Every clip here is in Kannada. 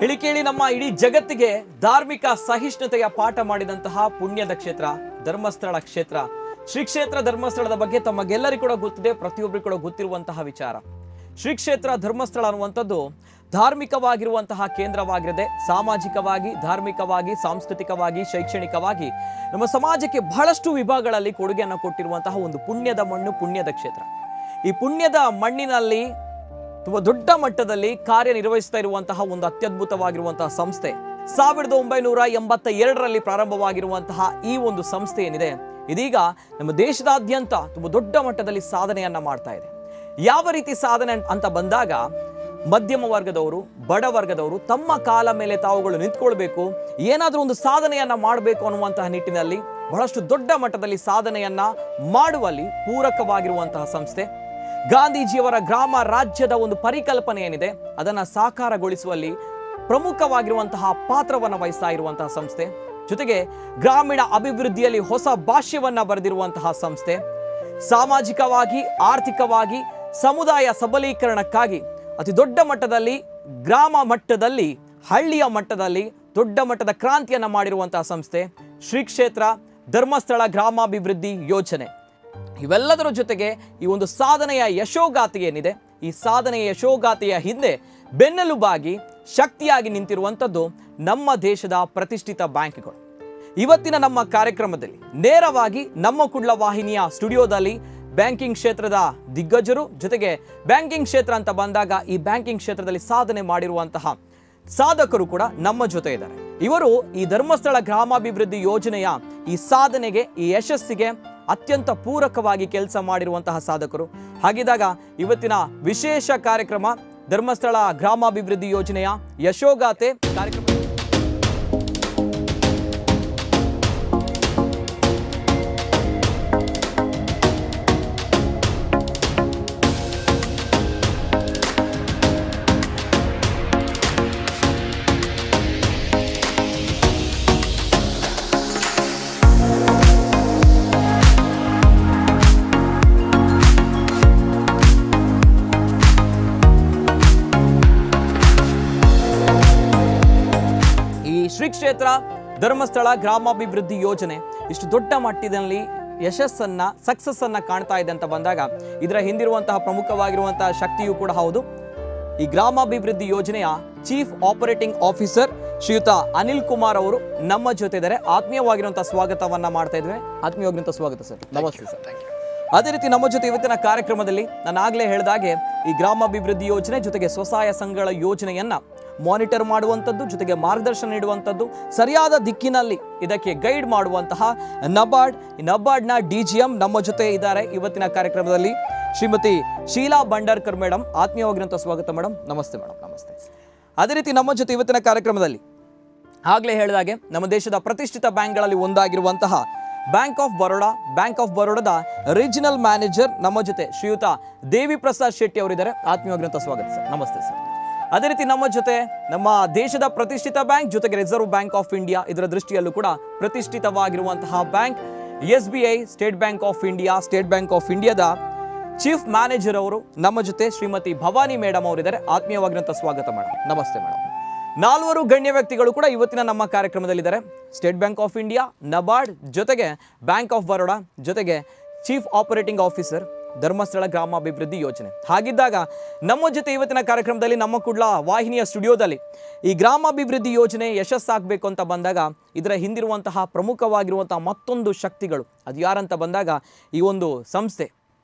ಹೇಳಿಕೇಳಿ ನಮ್ಮ ಇಡೀ ಜಗತ್ತಿಗೆ ಧಾರ್ಮಿಕ ಸಹಿಷ್ಣುತೆಯ ಪಾಠ ಮಾಡಿದಂತಹ ಪುಣ್ಯದ ಕ್ಷೇತ್ರ ಧರ್ಮಸ್ಥಳ ಕ್ಷೇತ್ರ. ಶ್ರೀ ಕ್ಷೇತ್ರ ಧರ್ಮಸ್ಥಳದ ಬಗ್ಗೆ ತಮಗೆಲ್ಲರಿಗೂ ಕೂಡ ಗೊತ್ತಿದೆ, ಪ್ರತಿಯೊಬ್ಬರಿಗೂ ಕೂಡ ಗೊತ್ತಿರುವಂತಹ ವಿಚಾರ. ಶ್ರೀ ಕ್ಷೇತ್ರ ಧರ್ಮಸ್ಥಳ ಅನ್ನುವಂಥದ್ದು ಧಾರ್ಮಿಕವಾಗಿರುವಂತಹ ಕೇಂದ್ರವಾಗಿರದೆ ಸಾಮಾಜಿಕವಾಗಿ, ಧಾರ್ಮಿಕವಾಗಿ, ಸಾಂಸ್ಕೃತಿಕವಾಗಿ, ಶೈಕ್ಷಣಿಕವಾಗಿ ನಮ್ಮ ಸಮಾಜಕ್ಕೆ ಬಹಳಷ್ಟು ವಿಭಾಗಗಳಲ್ಲಿ ಕೊಡುಗೆಯನ್ನು ಕೊಟ್ಟಿರುವಂತಹ ಒಂದು ಪುಣ್ಯದ ಮಣ್ಣು, ಪುಣ್ಯದ ಕ್ಷೇತ್ರ. ಈ ಪುಣ್ಯದ ಮಣ್ಣಿನಲ್ಲಿ ತುಂಬಾ ದೊಡ್ಡ ಮಟ್ಟದಲ್ಲಿ ಕಾರ್ಯನಿರ್ವಹಿಸ್ತಾ ಇರುವಂತಹ ಒಂದು ಅತ್ಯದ್ಭುತವಾಗಿರುವಂತಹ ಸಂಸ್ಥೆ 1982ರಲ್ಲಿ ಪ್ರಾರಂಭವಾಗಿರುವಂತಹ ಈ ಒಂದು ಸಂಸ್ಥೆ ಏನಿದೆ, ಇದೀಗ ನಮ್ಮ ದೇಶದಾದ್ಯಂತ ತುಂಬಾ ದೊಡ್ಡ ಮಟ್ಟದಲ್ಲಿ ಸಾಧನೆಯನ್ನ ಮಾಡ್ತಾ ಇದೆ. ಯಾವ ರೀತಿ ಸಾಧನೆ ಅಂತ ಬಂದಾಗ, ಮಧ್ಯಮ ವರ್ಗದವರು, ಬಡ ವರ್ಗದವರು ತಮ್ಮ ಕಾಲ ಮೇಲೆ ತಾವುಗಳು ನಿಂತ್ಕೊಳ್ಬೇಕು, ಏನಾದರೂ ಒಂದು ಸಾಧನೆಯನ್ನ ಮಾಡಬೇಕು ಅನ್ನುವಂತಹ ನಿಟ್ಟಿನಲ್ಲಿ ಬಹಳಷ್ಟು ದೊಡ್ಡ ಮಟ್ಟದಲ್ಲಿ ಸಾಧನೆಯನ್ನ ಮಾಡುವಲ್ಲಿ ಪೂರಕವಾಗಿರುವಂತಹ ಸಂಸ್ಥೆ. ಗಾಂಧೀಜಿಯವರ ಗ್ರಾಮ ರಾಜ್ಯದ ಒಂದು ಪರಿಕಲ್ಪನೆ ಏನಿದೆ ಅದನ್ನ ಸಾಕಾರಗೊಳಿಸುವಲ್ಲಿ ಪ್ರಮುಖವಾಗಿರುವಂತಹ ಪಾತ್ರವನ್ನು ವಹಿಸ್ತಾ ಇರುವಂತಹ ಸಂಸ್ಥೆ. ಜೊತೆಗೆ ಗ್ರಾಮೀಣ ಅಭಿವೃದ್ಧಿಯಲ್ಲಿ ಹೊಸ ಭಾಷ್ಯವನ್ನ ಬರೆದಿರುವಂತಹ ಸಂಸ್ಥೆ. ಸಾಮಾಜಿಕವಾಗಿ, ಆರ್ಥಿಕವಾಗಿ, ಸಮುದಾಯ ಸಬಲೀಕರಣಕ್ಕಾಗಿ ಅತಿ ದೊಡ್ಡ ಮಟ್ಟದಲ್ಲಿ, ಗ್ರಾಮ ಮಟ್ಟದಲ್ಲಿ, ಹಳ್ಳಿಯ ಮಟ್ಟದಲ್ಲಿ ದೊಡ್ಡ ಮಟ್ಟದ ಕ್ರಾಂತಿಯನ್ನ ಮಾಡಿರುವಂತಹ ಸಂಸ್ಥೆ ಶ್ರೀ ಕ್ಷೇತ್ರ ಧರ್ಮಸ್ಥಳ ಗ್ರಾಮಾಭಿವೃದ್ಧಿ ಯೋಜನೆ. ಇವೆಲ್ಲದರ ಜೊತೆಗೆ ಈ ಒಂದು ಸಾಧನೆಯ ಯಶೋಗಾಥೆ ಏನಿದೆ, ಈ ಸಾಧನೆಯ ಯಶೋಗಾಥೆಯ ಹಿಂದೆ ಬೆನ್ನೆಲುಬಾಗಿ ಶಕ್ತಿಯಾಗಿ ನಿಂತಿರುವಂಥದ್ದು ನಮ್ಮ ದೇಶದ ಪ್ರತಿಷ್ಠಿತ ಬ್ಯಾಂಕ್ಗಳು. ಇವತ್ತಿನ ನಮ್ಮ ಕಾರ್ಯಕ್ರಮದಲ್ಲಿ ನೇರವಾಗಿ ನಮ್ಮ ಕುಡ್ಲ ವಾಹಿನಿಯ ಸ್ಟುಡಿಯೋದಲ್ಲಿ ಬ್ಯಾಂಕಿಂಗ್ ಕ್ಷೇತ್ರದ ದಿಗ್ಗಜರು, ಜೊತೆಗೆ ಬ್ಯಾಂಕಿಂಗ್ ಕ್ಷೇತ್ರ ಅಂತ ಬಂದಾಗ ಈ ಬ್ಯಾಂಕಿಂಗ್ ಕ್ಷೇತ್ರದಲ್ಲಿ ಸಾಧನೆ ಮಾಡಿರುವಂತಹ ಸಾಧಕರು ಕೂಡ ನಮ್ಮ ಜೊತೆ ಇದ್ದಾರೆ. ಇವರು ಈ ಧರ್ಮಸ್ಥಳ ಗ್ರಾಮಾಭಿವೃದ್ಧಿ ಯೋಜನೆಯ ಈ ಸಾಧನೆಗೆ, ಈ ಯಶಸ್ಸಿಗೆ ಅತ್ಯಂತ ಪೂರಕವಾಗಿ ಕೆಲಸ ಮಾಡಿರುವಂತಹ ಸಾಧಕರು. ಹಾಗಿದ್ದಾಗ ಇವತ್ತಿನ ವಿಶೇಷ ಕಾರ್ಯಕ್ರಮ ಧರ್ಮಸ್ಥಳ ಗ್ರಾಮಾಭಿವೃದ್ಧಿ ಯೋಜನೆಯ ಯಶೋಗಾಥೆ ಕಾರ್ಯಕ್ರಮ. ಶ್ರೀ ಕ್ಷೇತ್ರ ಧರ್ಮಸ್ಥಳ ಗ್ರಾಮಾಭಿವೃದ್ಧಿ ಯೋಜನೆ ಇಷ್ಟು ದೊಡ್ಡ ಮಟ್ಟದಲ್ಲಿ ಯಶಸ್ಸನ್ನ, ಸಕ್ಸಸ್ ಅನ್ನ ಕಾಣ್ತಾ ಇದೆ ಅಂತ ಬಂದಾಗ ಇದರ ಹಿಂದಿರುವಂತಹ ಪ್ರಮುಖವಾಗಿರುವಂತಹ ಶಕ್ತಿಯೂ ಕೂಡ ಹೌದು. ಈ ಗ್ರಾಮಾಭಿವೃದ್ಧಿ ಯೋಜನೆಯ ಚೀಫ್ ಆಪರೇಟಿಂಗ್ ಆಫೀಸರ್ ಶ್ರೀಯುತ ಅನಿಲ್ ಕುಮಾರ್ ಅವರು ನಮ್ಮ ಜೊತೆ ಇದ್ದಾರೆ. ಆತ್ಮೀಯವಾಗಿರುವಂತಹ ಸ್ವಾಗತವನ್ನ ಮಾಡ್ತಾ ಇದ್ದೇವೆ. ಆತ್ಮೀಯವಾಗಿರುವಂತಹ ಸ್ವಾಗತ ಸರ್. ನಮಸ್ತೆ ಸರ್. ಅದೇ ರೀತಿ ನಮ್ಮ ಜೊತೆ ಇವತ್ತಿನ ಕಾರ್ಯಕ್ರಮದಲ್ಲಿ ನಾನು ಆಗ್ಲೇ ಹೇಳಿದಾಗೆ ಈ ಗ್ರಾಮಾಭಿವೃದ್ಧಿ ಯೋಜನೆ ಜೊತೆಗೆ ಸ್ವಸಹಾಯ ಸಂಘಗಳ ಯೋಜನೆಯನ್ನ ಮಾನಿಟರ್ ಮಾಡುವಂಥದ್ದು, ಜೊತೆಗೆ ಮಾರ್ಗದರ್ಶನ ನೀಡುವಂಥದ್ದು, ಸರಿಯಾದ ದಿಕ್ಕಿನಲ್ಲಿ ಇದಕ್ಕೆ ಗೈಡ್ ಮಾಡುವಂತಹ ನಬಾರ್ಡ್ನ DGM ನಮ್ಮ ಜೊತೆ ಇದ್ದಾರೆ ಇವತ್ತಿನ ಕಾರ್ಯಕ್ರಮದಲ್ಲಿ. ಶ್ರೀಮತಿ ಶೀಲಾ ಭಂಡಾರ್ಕರ್ ಮೇಡಮ್, ಆತ್ಮೀಯವಾಗಿರುವಂಥ ಸ್ವಾಗತ ಮೇಡಮ್. ನಮಸ್ತೆ ಮೇಡಮ್. ನಮಸ್ತೆ. ಅದೇ ರೀತಿ ನಮ್ಮ ಜೊತೆ ಇವತ್ತಿನ ಕಾರ್ಯಕ್ರಮದಲ್ಲಿ ಆಗಲೇ ಹೇಳಿದಾಗೆ ನಮ್ಮ ದೇಶದ ಪ್ರತಿಷ್ಠಿತ ಬ್ಯಾಂಕ್ಗಳಲ್ಲಿ ಒಂದಾಗಿರುವಂತಹ ಬ್ಯಾಂಕ್ ಆಫ್ ಬರೋಡಾದ ರೀಜನಲ್ ಮ್ಯಾನೇಜರ್ ನಮ್ಮ ಜೊತೆ ಶ್ರೀಯುತ ದೇವಿ ಪ್ರಸಾದ್ ಶೆಟ್ಟಿ ಅವರಿದ್ದಾರೆ. ಆತ್ಮೀಯವಾಗಿರುವಂಥ ಸ್ವಾಗತ ಸರ್. ನಮಸ್ತೆ ಸರ್. ಅದೇ ರೀತಿ ನಮ್ಮ ಜೊತೆ ನಮ್ಮ ದೇಶದ ಪ್ರತಿಷ್ಠಿತ ಬ್ಯಾಂಕ್ ಜೊತೆಗೆ ರಿಸರ್ವ್ ಬ್ಯಾಂಕ್ ಆಫ್ ಇಂಡಿಯಾ, ಇದರ ದೃಷ್ಟಿಯಲ್ಲೂ ಕೂಡ ಪ್ರತಿಷ್ಠಿತವಾಗಿರುವಂತಹ bank SBI, State Bank of ಇಂಡಿಯಾದ ಚೀಫ್ ಮ್ಯಾನೇಜರ್ ಅವರು ನಮ್ಮ ಜೊತೆ ಶ್ರೀಮತಿ ಭವಾನಿ ಮೇಡಮ್ ಅವರಿದ್ದಾರೆ. ಆತ್ಮೀಯವಾಗಿರುವಂತಹ ಸ್ವಾಗತ ಮೇಡಮ್. ನಮಸ್ತೆ ಮೇಡಮ್. 4 ಗಣ್ಯ ವ್ಯಕ್ತಿಗಳು ಕೂಡ ಇವತ್ತಿನ ನಮ್ಮ ಕಾರ್ಯಕ್ರಮದಲ್ಲಿದ್ದಾರೆ. State Bank of India, NABARD, ಜೊತೆಗೆ ಬ್ಯಾಂಕ್ ಆಫ್ ಬರೋಡಾ, ಜೊತೆಗೆ ಚೀಫ್ ಆಪರೇಟಿಂಗ್ ಆಫೀಸರ್ ಧರ್ಮಸ್ಥಳ ಗ್ರಾಮಾಭಿವೃದ್ಧಿ ಯೋಜನೆ. ಹಾಗಿದ್ದಾಗ ನಮ್ಮ ಜೊತೆ ಇವತ್ತಿನ ಕಾರ್ಯಕ್ರಮದಲ್ಲಿ ನಮ್ಮ ಕುಡ್ಲ ವಾಹಿನಿಯ ಸ್ಟುಡಿಯೋದಲ್ಲಿ ಈ ಗ್ರಾಮಾಭಿವೃದ್ಧಿ ಯೋಜನೆ ಯಶಸ್ಸಾಗಬೇಕು ಅಂತ ಬಂದಾಗ ಇದರ ಹಿಂದಿರುವಂತಹ ಪ್ರಮುಖವಾಗಿರುವಂತಹ ಮತ್ತೊಂದು ಶಕ್ತಿಗಳು ಅದು ಯಾರಂತ ಬಂದಾಗ ಈ ಒಂದು ಸಂಸ್ಥೆ,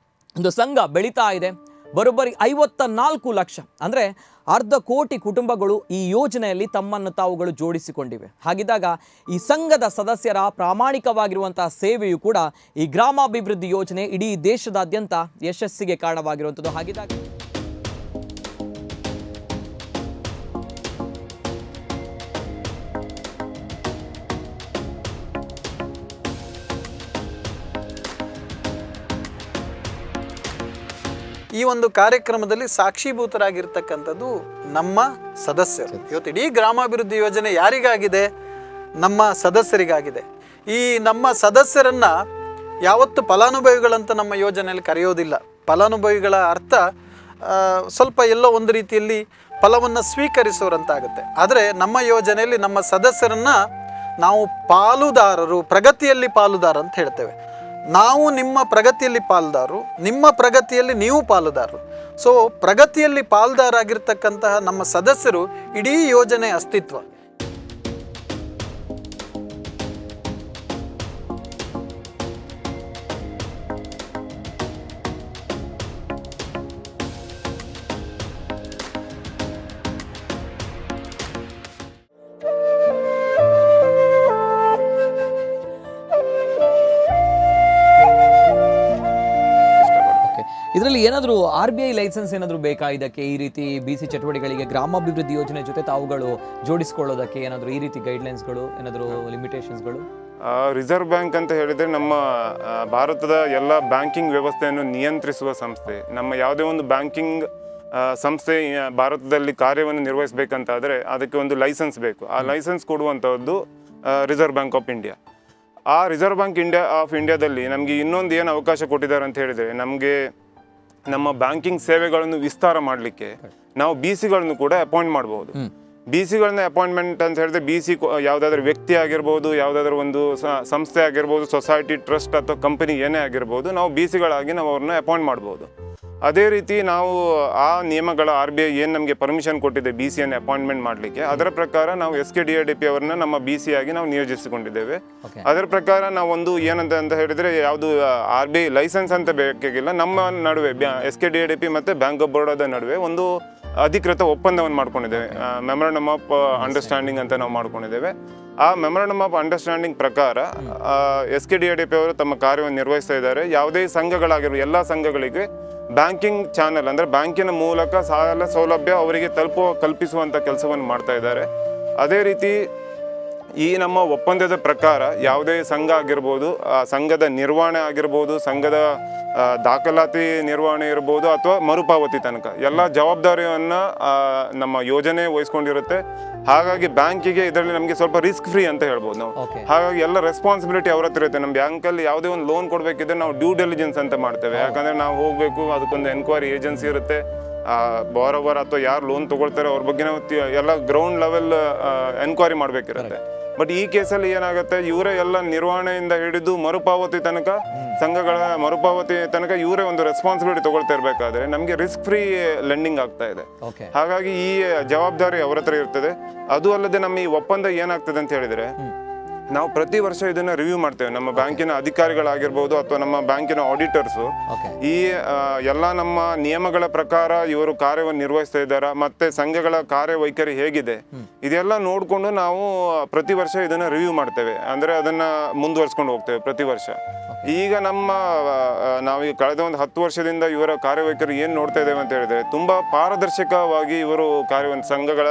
ಒಂದು ಸಂಘ ಬೆಳೀತಾ ಇದೆ. ಬರೋಬ್ಬರಿ 54 ಲಕ್ಷ ಅಂದರೆ 1/2 ಕೋಟಿ ಕುಟುಂಬಗಳು ಈ ಯೋಜನೆಯಲ್ಲಿ ತಮ್ಮನ್ನು ತಾವುಗಳು ಜೋಡಿಸಿಕೊಂಡಿವೆ. ಹಾಗಿದ್ದಾಗ ಈ ಸಂಘದ ಸದಸ್ಯರ ಪ್ರಾಮಾಣಿಕವಾಗಿರುವಂತಹ ಸೇವೆಯು ಕೂಡ ಈ ಗ್ರಾಮಾಭಿವೃದ್ಧಿ ಯೋಜನೆ ಇಡೀ ದೇಶದಾದ್ಯಂತ ಯಶಸ್ಸಿಗೆ ಕಾರಣವಾಗಿರುವಂಥದ್ದು. ಹಾಗಿದ್ದಾಗ ಈ ಒಂದು ಕಾರ್ಯಕ್ರಮದಲ್ಲಿ ಸಾಕ್ಷೀಭೂತರಾಗಿರ್ತಕ್ಕಂಥದ್ದು ನಮ್ಮ ಸದಸ್ಯರು. ಇವತ್ತು ಇಡೀ ಗ್ರಾಮಾಭಿವೃದ್ಧಿ ಯೋಜನೆ ಯಾರಿಗಾಗಿದೆ? ನಮ್ಮ ಸದಸ್ಯರಿಗಾಗಿದೆ. ಈ ನಮ್ಮ ಸದಸ್ಯರನ್ನು ಯಾವತ್ತು ಫಲಾನುಭವಿಗಳಂತ ನಮ್ಮ ಯೋಜನೆಯಲ್ಲಿ ಕರೆಯೋದಿಲ್ಲ. ಫಲಾನುಭವಿಗಳ ಅರ್ಥ ಸ್ವಲ್ಪ ಎಲ್ಲೋ ಒಂದು ರೀತಿಯಲ್ಲಿ ಫಲವನ್ನು ಸ್ವೀಕರಿಸೋರಂತಾಗುತ್ತೆ. ಆದರೆ ನಮ್ಮ ಯೋಜನೆಯಲ್ಲಿ ನಮ್ಮ ಸದಸ್ಯರನ್ನು ನಾವು ಪಾಲುದಾರರು, ಪ್ರಗತಿಯಲ್ಲಿ ಪಾಲುದಾರ ಅಂತ ಹೇಳ್ತೇವೆ. ನಾವು ನಿಮ್ಮ ಪ್ರಗತಿಯಲ್ಲಿ ಪಾಲುದಾರರು, ನಿಮ್ಮ ಪ್ರಗತಿಯಲ್ಲಿ ನೀವು ಪಾಲುದಾರರು. ಸೊ ಪ್ರಗತಿಯಲ್ಲಿ ಪಾಲುದಾರಾಗಿರ್ತಕ್ಕಂತಹ ನಮ್ಮ ಸದಸ್ಯರು ಇಡೀ ಯೋಜನೆ ಅಸ್ತಿತ್ವ. ಇದರಲ್ಲಿ ಏನಾದರೂ RBI ಲೈಸೆನ್ಸ್ ಏನಾದರೂ ಬೇಕಾ ಇದಕ್ಕೆ? ಈ ರೀತಿ BC ಚಟುವಟಿಕೆಗಳಿಗೆ ಗ್ರಾಮಾಭಿವೃದ್ಧಿ ಯೋಜನೆ ಜೊತೆ ತಾವುಗಳು ಜೋಡಿಸ್ಕೊಳ್ಳೋದಕ್ಕೆ ಏನಾದರೂ ಈ ರೀತಿ ಗೈಡ್ಲೈನ್ಸ್ಗಳು, ಏನಾದರೂ ಲಿಮಿಟೇಷನ್ಸ್ಗಳು? ರಿಸರ್ವ್ ಬ್ಯಾಂಕ್ ಅಂತ ಹೇಳಿದರೆ ನಮ್ಮ ಭಾರತದ ಎಲ್ಲ ಬ್ಯಾಂಕಿಂಗ್ ವ್ಯವಸ್ಥೆಯನ್ನು ನಿಯಂತ್ರಿಸುವ ಸಂಸ್ಥೆ. ನಮ್ಮ ಯಾವುದೇ ಒಂದು ಬ್ಯಾಂಕಿಂಗ್ ಸಂಸ್ಥೆ ಭಾರತದಲ್ಲಿ ಕಾರ್ಯವನ್ನು ನಿರ್ವಹಿಸಬೇಕಂತಾದರೆ ಅದಕ್ಕೆ ಒಂದು ಲೈಸೆನ್ಸ್ ಬೇಕು. ಆ ಲೈಸೆನ್ಸ್ ಕೊಡುವಂಥದ್ದು ರಿಸರ್ವ್ ಬ್ಯಾಂಕ್ ಆಫ್ ಇಂಡಿಯಾ. ಆ ರಿಸರ್ವ್ ಬ್ಯಾಂಕ್ ಆಫ್ ಇಂಡಿಯಾದಲ್ಲಿ ನಮಗೆ ಇನ್ನೊಂದು ಏನು ಅವಕಾಶ ಕೊಟ್ಟಿದ್ದಾರೆ ಅಂತ ಹೇಳಿದರೆ, ನಮಗೆ ನಮ್ಮ ಬ್ಯಾಂಕಿಂಗ್ ಸೇವೆಗಳನ್ನು ವಿಸ್ತಾರ ಮಾಡಲಿಕ್ಕೆ ನಾವು BCಗಳನ್ನು ಕೂಡ ಅಪಾಯಿಂಟ್ ಮಾಡ್ಬೋದು. BCಗಳನ್ನ ಅಪಾಯಿಂಟ್ಮೆಂಟ್ ಅಂತ ಹೇಳಿದ್ರೆ BC ಯಾವುದಾದ್ರೂ ವ್ಯಕ್ತಿ ಆಗಿರ್ಬೋದು, ಯಾವುದಾದ್ರೂ ಒಂದು ಸಂಸ್ಥೆ ಆಗಿರ್ಬೋದು, ಸೊಸೈಟಿ, ಟ್ರಸ್ಟ್ ಅಥವಾ ಕಂಪನಿ ಏನೇ ಆಗಿರ್ಬೋದು, ನಾವು BCಗಳಾಗಿ ನಾವು ಅವ್ರನ್ನ ಅಪಾಯಿಂಟ್ ಮಾಡ್ಬೋದು. ಅದೇ ರೀತಿ ನಾವು ಆ ನಿಯಮಗಳ RBI ಏನು ನಮಗೆ ಪರ್ಮಿಷನ್ ಕೊಟ್ಟಿದೆ BCಯನ್ನು ಅಪಾಯಿಂಟ್ಮೆಂಟ್ ಮಾಡಲಿಕ್ಕೆ, ಅದರ ಪ್ರಕಾರ ನಾವು SKDRDP ಅವರನ್ನ ನಮ್ಮ BC ಆಗಿ ನಾವು ನಿಯೋಜಿಸಿಕೊಂಡಿದ್ದೇವೆ. ಅದರ ಪ್ರಕಾರ ನಾವು ಒಂದು ಏನಂತ ಹೇಳಿದರೆ ಯಾವುದು RBI ಲೈಸೆನ್ಸ್ ಅಂತ ಬೇಕಾಗಿಲ್ಲ. ನಮ್ಮ ನಡುವೆ SKDRDP ಮತ್ತು ಬ್ಯಾಂಕ್ ಆಫ್ ಬರೋಡಾದ ನಡುವೆ ಒಂದು ಅಧಿಕೃತ ಒಪ್ಪಂದವನ್ನು ಮಾಡ್ಕೊಂಡಿದ್ದೇವೆ. ಮೆಮೊರಾಂಡಮ್ ಆಫ್ ಅಂಡರ್ಸ್ಟ್ಯಾಂಡಿಂಗ್ ಅಂತ ನಾವು ಮಾಡ್ಕೊಂಡಿದ್ದೇವೆ. ಆ ಮೆಮೊರಾಂಡಮ್ ಆಫ್ ಅಂಡರ್ಸ್ಟ್ಯಾಂಡಿಂಗ್ ಪ್ರಕಾರ SKDRDP ಅವರು ತಮ್ಮ ಕಾರ್ಯವನ್ನು ನಿರ್ವಹಿಸ್ತಾ ಇದ್ದಾರೆ. ಯಾವುದೇ ಸಂಘಗಳಾಗಿರುವ ಎಲ್ಲ ಸಂಘಗಳಿಗೆ ಬ್ಯಾಂಕಿಂಗ್ ಚಾನಲ್ ಅಂದರೆ ಬ್ಯಾಂಕಿನ ಮೂಲಕ ಸಾಲ ಸೌಲಭ್ಯ ಅವರಿಗೆ ಕಲ್ಪಿಸುವಂಥ ಕೆಲಸವನ್ನು ಮಾಡ್ತಾ ಇದ್ದಾರೆ. ಅದೇ ರೀತಿ ಈ ನಮ್ಮ ಒಪ್ಪಂದದ ಪ್ರಕಾರ ಯಾವುದೇ ಸಂಘ ಆಗಿರ್ಬೋದು, ಸಂಘದ ನಿರ್ವಹಣೆ ಆಗಿರ್ಬೋದು, ಸಂಘದ ದಾಖಲಾತಿ ನಿರ್ವಹಣೆ ಇರ್ಬೋದು ಅಥವಾ ಮರುಪಾವತಿ ತನಕ ಎಲ್ಲ ಜವಾಬ್ದಾರಿಯನ್ನು ನಮ್ಮ ಯೋಜನೆ ವಹಿಸ್ಕೊಂಡಿರುತ್ತೆ. ಹಾಗಾಗಿ ಬ್ಯಾಂಕಿಗೆ ಇದರಲ್ಲಿ ನಮಗೆ ಸ್ವಲ್ಪ ರಿಸ್ಕ್ ಫ್ರೀ ಅಂತ ಹೇಳ್ಬೋದು ನಾವು. ಹಾಗಾಗಿ ಎಲ್ಲ ರೆಸ್ಪಾನ್ಸಿಬಿಲಿಟಿ ಅವ್ರ ಹತ್ರ ಇರುತ್ತೆ. ನಮ್ಮ ಬ್ಯಾಂಕಲ್ಲಿ ಯಾವುದೇ ಒಂದು ಲೋನ್ ಕೊಡಬೇಕಿದ್ರೆ ನಾವು ಡ್ಯೂ ಡಿಲಿಜೆನ್ಸ್ ಅಂತ ಮಾಡ್ತೇವೆ. ಯಾಕಂದರೆ ನಾವು ಹೋಗಬೇಕು, ಅದಕ್ಕೊಂದು ಎನ್ಕ್ವೈರಿ ಏಜೆನ್ಸಿ ಇರುತ್ತೆ. ಬಾರೋವರ್ ಅಥವಾ ಯಾರು ಲೋನ್ ತೊಗೊಳ್ತಾರೆ ಅವ್ರ ಬಗ್ಗೆ ನಾವು ಎಲ್ಲ ಗ್ರೌಂಡ್ ಲೆವೆಲ್ ಎನ್ಕ್ವೈರಿ ಮಾಡಬೇಕಿರುತ್ತೆ. ಬಟ್ ಈ ಕೇಸಲ್ಲಿ ಏನಾಗುತ್ತೆ, ಇವರೇ ಎಲ್ಲ ನಿರ್ವಹಣೆಯಿಂದ ಹಿಡಿದು ಮರುಪಾವತಿ ತನಕ, ಸಂಘಗಳ ಮರುಪಾವತಿ ತನಕ ಇವರೇ ಒಂದು ರೆಸ್ಪಾನ್ಸಿಬಿಲಿಟಿ ತಗೊಳ್ತಾ ಇರಬೇಕಾದ್ರೆ ನಮಗೆ ರಿಸ್ಕ್ ಫ್ರೀ ಲೆಂಡಿಂಗ್ ಆಗ್ತಾ ಇದೆ. ಹಾಗಾಗಿ ಈ ಜವಾಬ್ದಾರಿ ಅವ್ರ ಹತ್ರ ಇರ್ತದೆ. ಅದು ಅಲ್ಲದೆ ನಮ್ಮ ಈ ಒಪ್ಪಂದ ಏನಾಗ್ತದೆ ಅಂತ ಹೇಳಿದರೆ, ನಾವು ಪ್ರತಿ ವರ್ಷ ಇದನ್ನ ರಿವ್ಯೂ ಮಾಡ್ತೇವೆ. ನಮ್ಮ ಬ್ಯಾಂಕಿನ ಅಧಿಕಾರಿಗಳಾಗಿರ್ಬೋದು ಅಥವಾ ನಮ್ಮ ಬ್ಯಾಂಕಿನ ಆಡಿಟರ್ಸು ಈ ಎಲ್ಲ ನಮ್ಮ ನಿಯಮಗಳ ಪ್ರಕಾರ ಇವರು ಕಾರ್ಯವನ್ನು ನಿರ್ವಹಿಸ್ತಾ ಇದ್ದಾರಾ, ಮತ್ತೆ ಸಂಘಗಳ ಕಾರ್ಯವೈಖರಿ ಹೇಗಿದೆ, ಇದೆಲ್ಲ ನೋಡಿಕೊಂಡು ನಾವು ಪ್ರತಿ ವರ್ಷ ಇದನ್ನ ರಿವ್ಯೂ ಮಾಡ್ತೇವೆ. ಅಂದರೆ ಅದನ್ನ ಮುಂದುವರ್ಸ್ಕೊಂಡು ಹೋಗ್ತೇವೆ ಪ್ರತಿ ವರ್ಷ. ಈಗ ನಾವೀಗ ಕಳೆದ ಒಂದು 10 ವರ್ಷದಿಂದ ಇವರ ಕಾರ್ಯವೈಖರಿ ಏನು ನೋಡ್ತಾ ಇದ್ದೇವೆ ಅಂತ ಹೇಳಿದ್ರೆ, ತುಂಬ ಪಾರದರ್ಶಕವಾಗಿ ಇವರು ಕಾರ್ಯವನ್ನು ಸಂಘಗಳ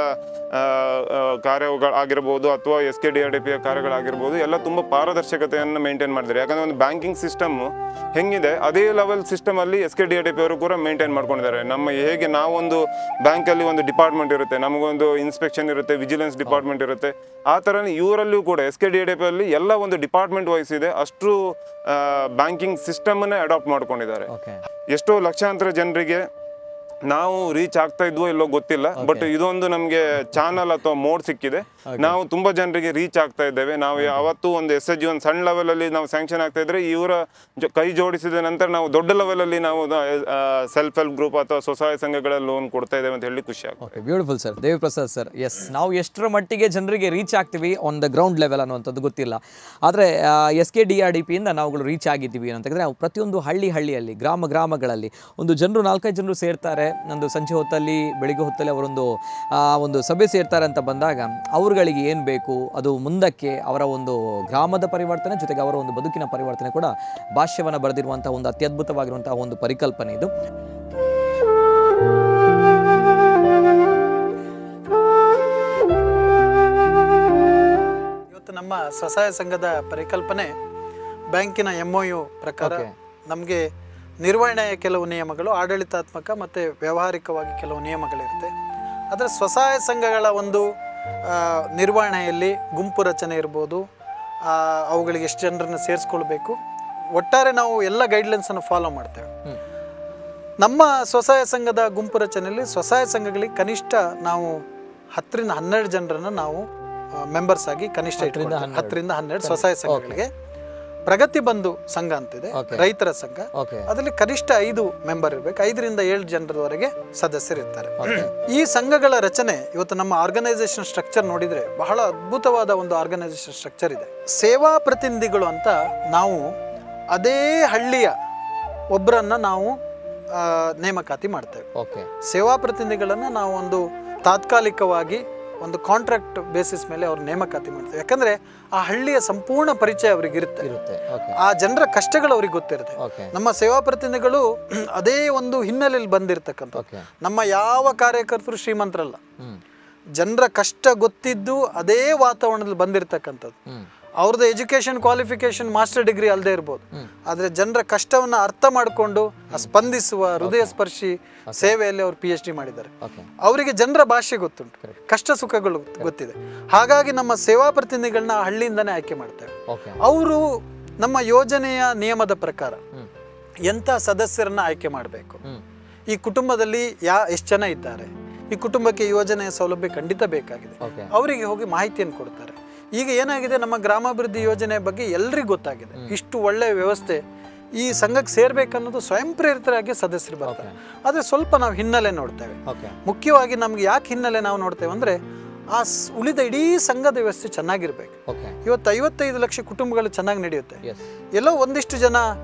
ಕಾರ್ಯಗಳಾಗಿರ್ಬೋದು ಅಥವಾ SKDRDP ಕಾರ್ಯಗಳಾಗಿರ್ಬೋದು ಎಲ್ಲ ತುಂಬ ಪಾರದರ್ಶಕತೆಯನ್ನು ಮೇಂಟೈನ್ ಮಾಡಿದ್ದಾರೆ. ಯಾಕಂದರೆ ಒಂದು ಬ್ಯಾಂಕಿಂಗ್ ಸಿಸ್ಟಮ್ ಹೆಂಗಿದೆ ಅದೇ ಲೆವೆಲ್ ಸಿಸ್ಟಮಲ್ಲಿ SKDRDP ಅವರು ಕೂಡ ಮೇಂಟೈನ್ ಮಾಡ್ಕೊಂಡಿದ್ದಾರೆ. ನಮ್ಮ ಹೇಗೆ ನಾವೊಂದು ಬ್ಯಾಂಕಲ್ಲಿ ಒಂದು ಡಿಪಾರ್ಟ್ಮೆಂಟ್ ಇರುತ್ತೆ, ನಮಗೊಂದು ಇನ್ಸ್ಪೆಕ್ಷನ್ ಇರುತ್ತೆ, ವಿಜಿಲೆನ್ಸ್ ಡಿಪಾರ್ಟ್ಮೆಂಟ್ ಇರುತ್ತೆ, ಆ ಥರನೇ ಇವರಲ್ಲೂ ಕೂಡ SKDRDP ಅಲ್ಲಿ ಎಲ್ಲ ಒಂದು ಡಿಪಾರ್ಟ್ಮೆಂಟ್ ವೈಸ್ ಇದೆ. ಅಷ್ಟು ಬ್ಯಾಂಕಿಂಗ್ ಸಿಸ್ಟಮನ್ನೇ ಅಡಾಪ್ಟ್ ಮಾಡ್ಕೊಂಡಿದ್ದಾರೆ. ಎಷ್ಟೋ ಲಕ್ಷಾಂತರ ಜನರಿಗೆ ನಾವು ರೀಚ್ ಆಗ್ತಾ ಇದ್ವೋ ಇಲ್ಲೋ ಗೊತ್ತಿಲ್ಲ, ಬಟ್ ಇದೊಂದು ನಮಗೆ ಚಾನಲ್ ಅಥವಾ ಮೋಡ್ ಸಿಕ್ಕಿದೆ. ನಾವು ತುಂಬಾ ಜನರಿಗೆ ರೀಚ್ ಆಗ್ತಾ ಇದ್ದೇವೆ. ನಾವು ಯಾವತ್ತೂ ಒಂದು SHG ಒಂದು ಸಣ್ಣ ಲೆವೆಲ್ ಅಲ್ಲಿ ನಾವು ಸ್ಯಾಂಕ್ಷನ್ ಆಗ್ತಾ ಇದ್ರೆ ಇವರ ಕೈ ಜೋಡಿಸಿದ ನಂತರ ನಾವು ದೊಡ್ಡ ಲೆವೆಲ್ ಅಲ್ಲಿ ನಾವು ಸೆಲ್ಫ್ ಹೆಲ್ಪ್ ಗ್ರೂಪ್ ಅಥವಾ ಸ್ವಸಹಾಯ ಸಂಘಗಳ ಲೋನ್ ಕೊಡ್ತಾ ಇದ್ದೇವೆ ಅಂತ ಹೇಳಿ ಖುಷಿ ಆಗುತ್ತೆ. Okay, beautiful sir. Deviprasad sir, yes, ನಾವು ಎಷ್ಟರ ಮಟ್ಟಿಗೆ ಜನರಿಗೆ ರೀಚ್ ಆಗ್ತೀವಿ ಆನ್ ದ ಗ್ರೌಂಡ್ ಲೆವೆಲ್ ಅನ್ನುವಂಥದ್ದು ಗೊತ್ತಿಲ್ಲ. ಆದರೆ SKDRDP ಇಂದ ನಾವುಗಳು ರೀಚ್ ಆಗಿದ್ದೀವಿ ಅಂತಂದರೆ ನಾವು ಪ್ರತಿಯೊಂದು ಹಳ್ಳಿಯಲ್ಲಿ ಗ್ರಾಮಗಳಲ್ಲಿ ಒಂದು ಜನರು 4-5 ಜನರು ಸೇರ್ತಾರೆ. ಒಂದು ಸಂಜೆ ಹೊತ್ತಲ್ಲಿ ಬೆಳಿಗ್ಗೆ ಹೊತ್ತಲ್ಲಿ ಒಂದು ಸಭೆ ಸೇರ್ತಾರೆ ಅಂತ ಬಂದಾಗ ಅವ್ರುಗಳಿಗೆ ಏನು ಬೇಕು ಅದು ಮುಂದಕ್ಕೆ ಅವರ ಒಂದು ಗ್ರಾಮದ ಪರಿವರ್ತನೆ ಜೊತೆಗೆ ಅವರ ಒಂದು ಬದುಕಿನ ಪರಿವರ್ತನೆ ಕೂಡ ಭಾಷ್ಯವನ್ನು ಬರೆದಿರುವಂಥ ಒಂದು ಅತ್ಯದ್ಭುತವಾಗಿರುವಂತಹ ಒಂದು ಪರಿಕಲ್ಪನೆ ಇದು. ಇವತ್ತು ನಮ್ಮ ಸ್ವಸಹಾಯ ಸಂಘದ ಪರಿಕಲ್ಪನೆ ಬ್ಯಾಂಕಿನ MOU ಪ್ರಕಾರ ನಮಗೆ ನಿರ್ವಹಣೆಯ ಕೆಲವು ನಿಯಮಗಳು, ಆಡಳಿತಾತ್ಮಕ ಮತ್ತು ವ್ಯಾವಹಾರಿಕವಾಗಿ ಕೆಲವು ನಿಯಮಗಳಿರುತ್ತೆ. ಅದರ ಸ್ವಸಹಾಯ ಸಂಘಗಳ ಒಂದು ನಿರ್ವಹಣೆಯಲ್ಲಿ ಗುಂಪು ರಚನೆ ಇರ್ಬೋದು, ಅವುಗಳಿಗೆ ಎಷ್ಟು ಜನರನ್ನು ಸೇರಿಸ್ಕೊಳ್ಬೇಕು, ಒಟ್ಟಾರೆ ನಾವು ಎಲ್ಲ ಗೈಡ್ಲೈನ್ಸನ್ನು ಫಾಲೋ ಮಾಡ್ತೇವೆ. ನಮ್ಮ ಸ್ವಸಹಾಯ ಸಂಘದ ಗುಂಪು ರಚನೆಯಲ್ಲಿ ಸ್ವಸಹಾಯ ಸಂಘಗಳಿಗೆ ಕನಿಷ್ಠ ನಾವು 10ರಿಂದ 12 ಜನರನ್ನು ನಾವು ಮೆಂಬರ್ಸ್ ಆಗಿ ಕನಿಷ್ಠ 10ರಿಂದ 12 ಸ್ವಸಹಾಯ ಸಂಘಗಳಿಗೆ. ಪ್ರಗತಿ ಬಂಧು ಸಂಘ ಅಂತಿದೆ, ರೈತರ ಸಂಘ, ಅದರಲ್ಲಿ ಕನಿಷ್ಠ 5 ಮೆಂಬರ್ ಇರಬೇಕು. 5ರಿಂದ 7 ಜನರವರೆಗೆ ಸದಸ್ಯರಿರ್ತಾರೆ. ಈ ಸಂಘಗಳ ರಚನೆ ಇವತ್ತು ನಮ್ಮ ಆರ್ಗನೈಸೇಷನ್ ಸ್ಟ್ರಕ್ಚರ್ ನೋಡಿದ್ರೆ ಬಹಳ ಅದ್ಭುತವಾದ ಒಂದು ಆರ್ಗನೈಸೇಷನ್ ಸ್ಟ್ರಕ್ಚರ್ ಇದೆ. ಸೇವಾ ಪ್ರತಿನಿಧಿಗಳು ಅಂತ ನಾವು ಅದೇ ಹಳ್ಳಿಯ ಒಬ್ಬರನ್ನ ನಾವು ನೇಮಕಾತಿ ಮಾಡ್ತೇವೆ. ಸೇವಾ ಪ್ರತಿನಿಧಿಗಳನ್ನು ನಾವು ಒಂದು ತಾತ್ಕಾಲಿಕವಾಗಿ ಒಂದು ಕಾಂಟ್ರಾಕ್ಟ್ ಬೇಸಿಸ್ ಮೇಲೆ ಅವ್ರು ನೇಮಕಾತಿ ಮಾಡ್ತೇವೆ. ಯಾಕಂದ್ರೆ ಆ ಹಳ್ಳಿಯ ಸಂಪೂರ್ಣ ಪರಿಚಯ ಅವ್ರಿಗೆ ಇರುತ್ತೆ, ಆ ಜನರ ಕಷ್ಟಗಳು ಅವ್ರಿಗೆ ಗೊತ್ತಿರುತ್ತೆ. ನಮ್ಮ ಸೇವಾ ಪ್ರತಿನಿಧಿಗಳು ಅದೇ ಒಂದು ಹಿನ್ನೆಲೆಯಲ್ಲಿ ಬಂದಿರತಕ್ಕಂಥ, ನಮ್ಮ ಯಾವ ಕಾರ್ಯಕರ್ತರು ಶ್ರೀಮಂತರಲ್ಲ, ಜನರ ಕಷ್ಟ ಗೊತ್ತಿದ್ದು ಅದೇ ವಾತಾವರಣದಲ್ಲಿ ಬಂದಿರತಕ್ಕಂಥದ್ದು. ಅವ್ರದ್ದು ಎಜುಕೇಶನ್ ಕ್ವಾಲಿಫಿಕೇಶನ್ ಮಾಸ್ಟರ್ ಡಿಗ್ರಿ ಅಲ್ಲದೆ ಇರ್ಬೋದು, ಆದರೆ ಜನರ ಕಷ್ಟವನ್ನ ಅರ್ಥ ಮಾಡಿಕೊಂಡು ಸ್ಪಂದಿಸುವ ಹೃದಯ ಸ್ಪರ್ಶಿ ಸೇವೆಯಲ್ಲಿ ಅವರು PhD ಮಾಡಿದ್ದಾರೆ. ಅವರಿಗೆ ಜನರ ಭಾಷೆ ಗೊತ್ತುಂಟು, ಕಷ್ಟ ಸುಖಗಳು ಗೊತ್ತಿದೆ. ಹಾಗಾಗಿ ನಮ್ಮ ಸೇವಾ ಪ್ರತಿನಿಧಿಗಳನ್ನ ಹಳ್ಳಿಯಿಂದನೇ ಆಯ್ಕೆ ಮಾಡ್ತೇವೆ. ಅವರು ನಮ್ಮ ಯೋಜನೆಯ ನಿಯಮದ ಪ್ರಕಾರ ಎಂಥ ಸದಸ್ಯರನ್ನ ಆಯ್ಕೆ ಮಾಡಬೇಕು, ಈ ಕುಟುಂಬದಲ್ಲಿ ಎಷ್ಟು ಜನ ಇದ್ದಾರೆ, ಈ ಕುಟುಂಬಕ್ಕೆ ಯೋಜನೆಯ ಸೌಲಭ್ಯ ಖಂಡಿತ ಬೇಕಾಗಿದೆ, ಅವರಿಗೆ ಹೋಗಿ ಮಾಹಿತಿಯನ್ನು ಕೊಡ್ತಾರೆ. ಈಗ ಏನಾಗಿದೆ, ನಮ್ಮ ಗ್ರಾಮಾಭಿವೃದ್ಧಿ ಯೋಜನೆ ಬಗ್ಗೆ ಎಲ್ರಿಗೂ ಗೊತ್ತಾಗಿದೆ. ಇಷ್ಟು ಒಳ್ಳೆಯ ವ್ಯವಸ್ಥೆ, ಈ ಸಂಘಕ್ಕೆ ಸೇರ್ಬೇಕನ್ನೋದು ಸ್ವಯಂ ಪ್ರೇರಿತರಾಗಿ ಸದಸ್ಯರು ಬರ್ತಾರೆ. ಆದರೆ ಸ್ವಲ್ಪ ನಾವು ಹಿನ್ನೆಲೆ ನೋಡ್ತೇವೆ. ಮುಖ್ಯವಾಗಿ ನಮ್ಗೆ ಯಾಕೆ ಹಿನ್ನೆಲೆ ನಾವು ನೋಡ್ತೇವೆ ಅಂದರೆ, ಆ ಉಳಿದ ಇಡೀ ಸಂಘದ ವ್ಯವಸ್ಥೆ ಚೆನ್ನಾಗಿರ್ಬೇಕು. ಇವತ್ತು 55 ಲಕ್ಷ ಕುಟುಂಬಗಳು ಚೆನ್ನಾಗಿ ನಡೆಯುತ್ತೆ. ಎಲ್ಲೋ ಒಂದಿಷ್ಟು ಜನ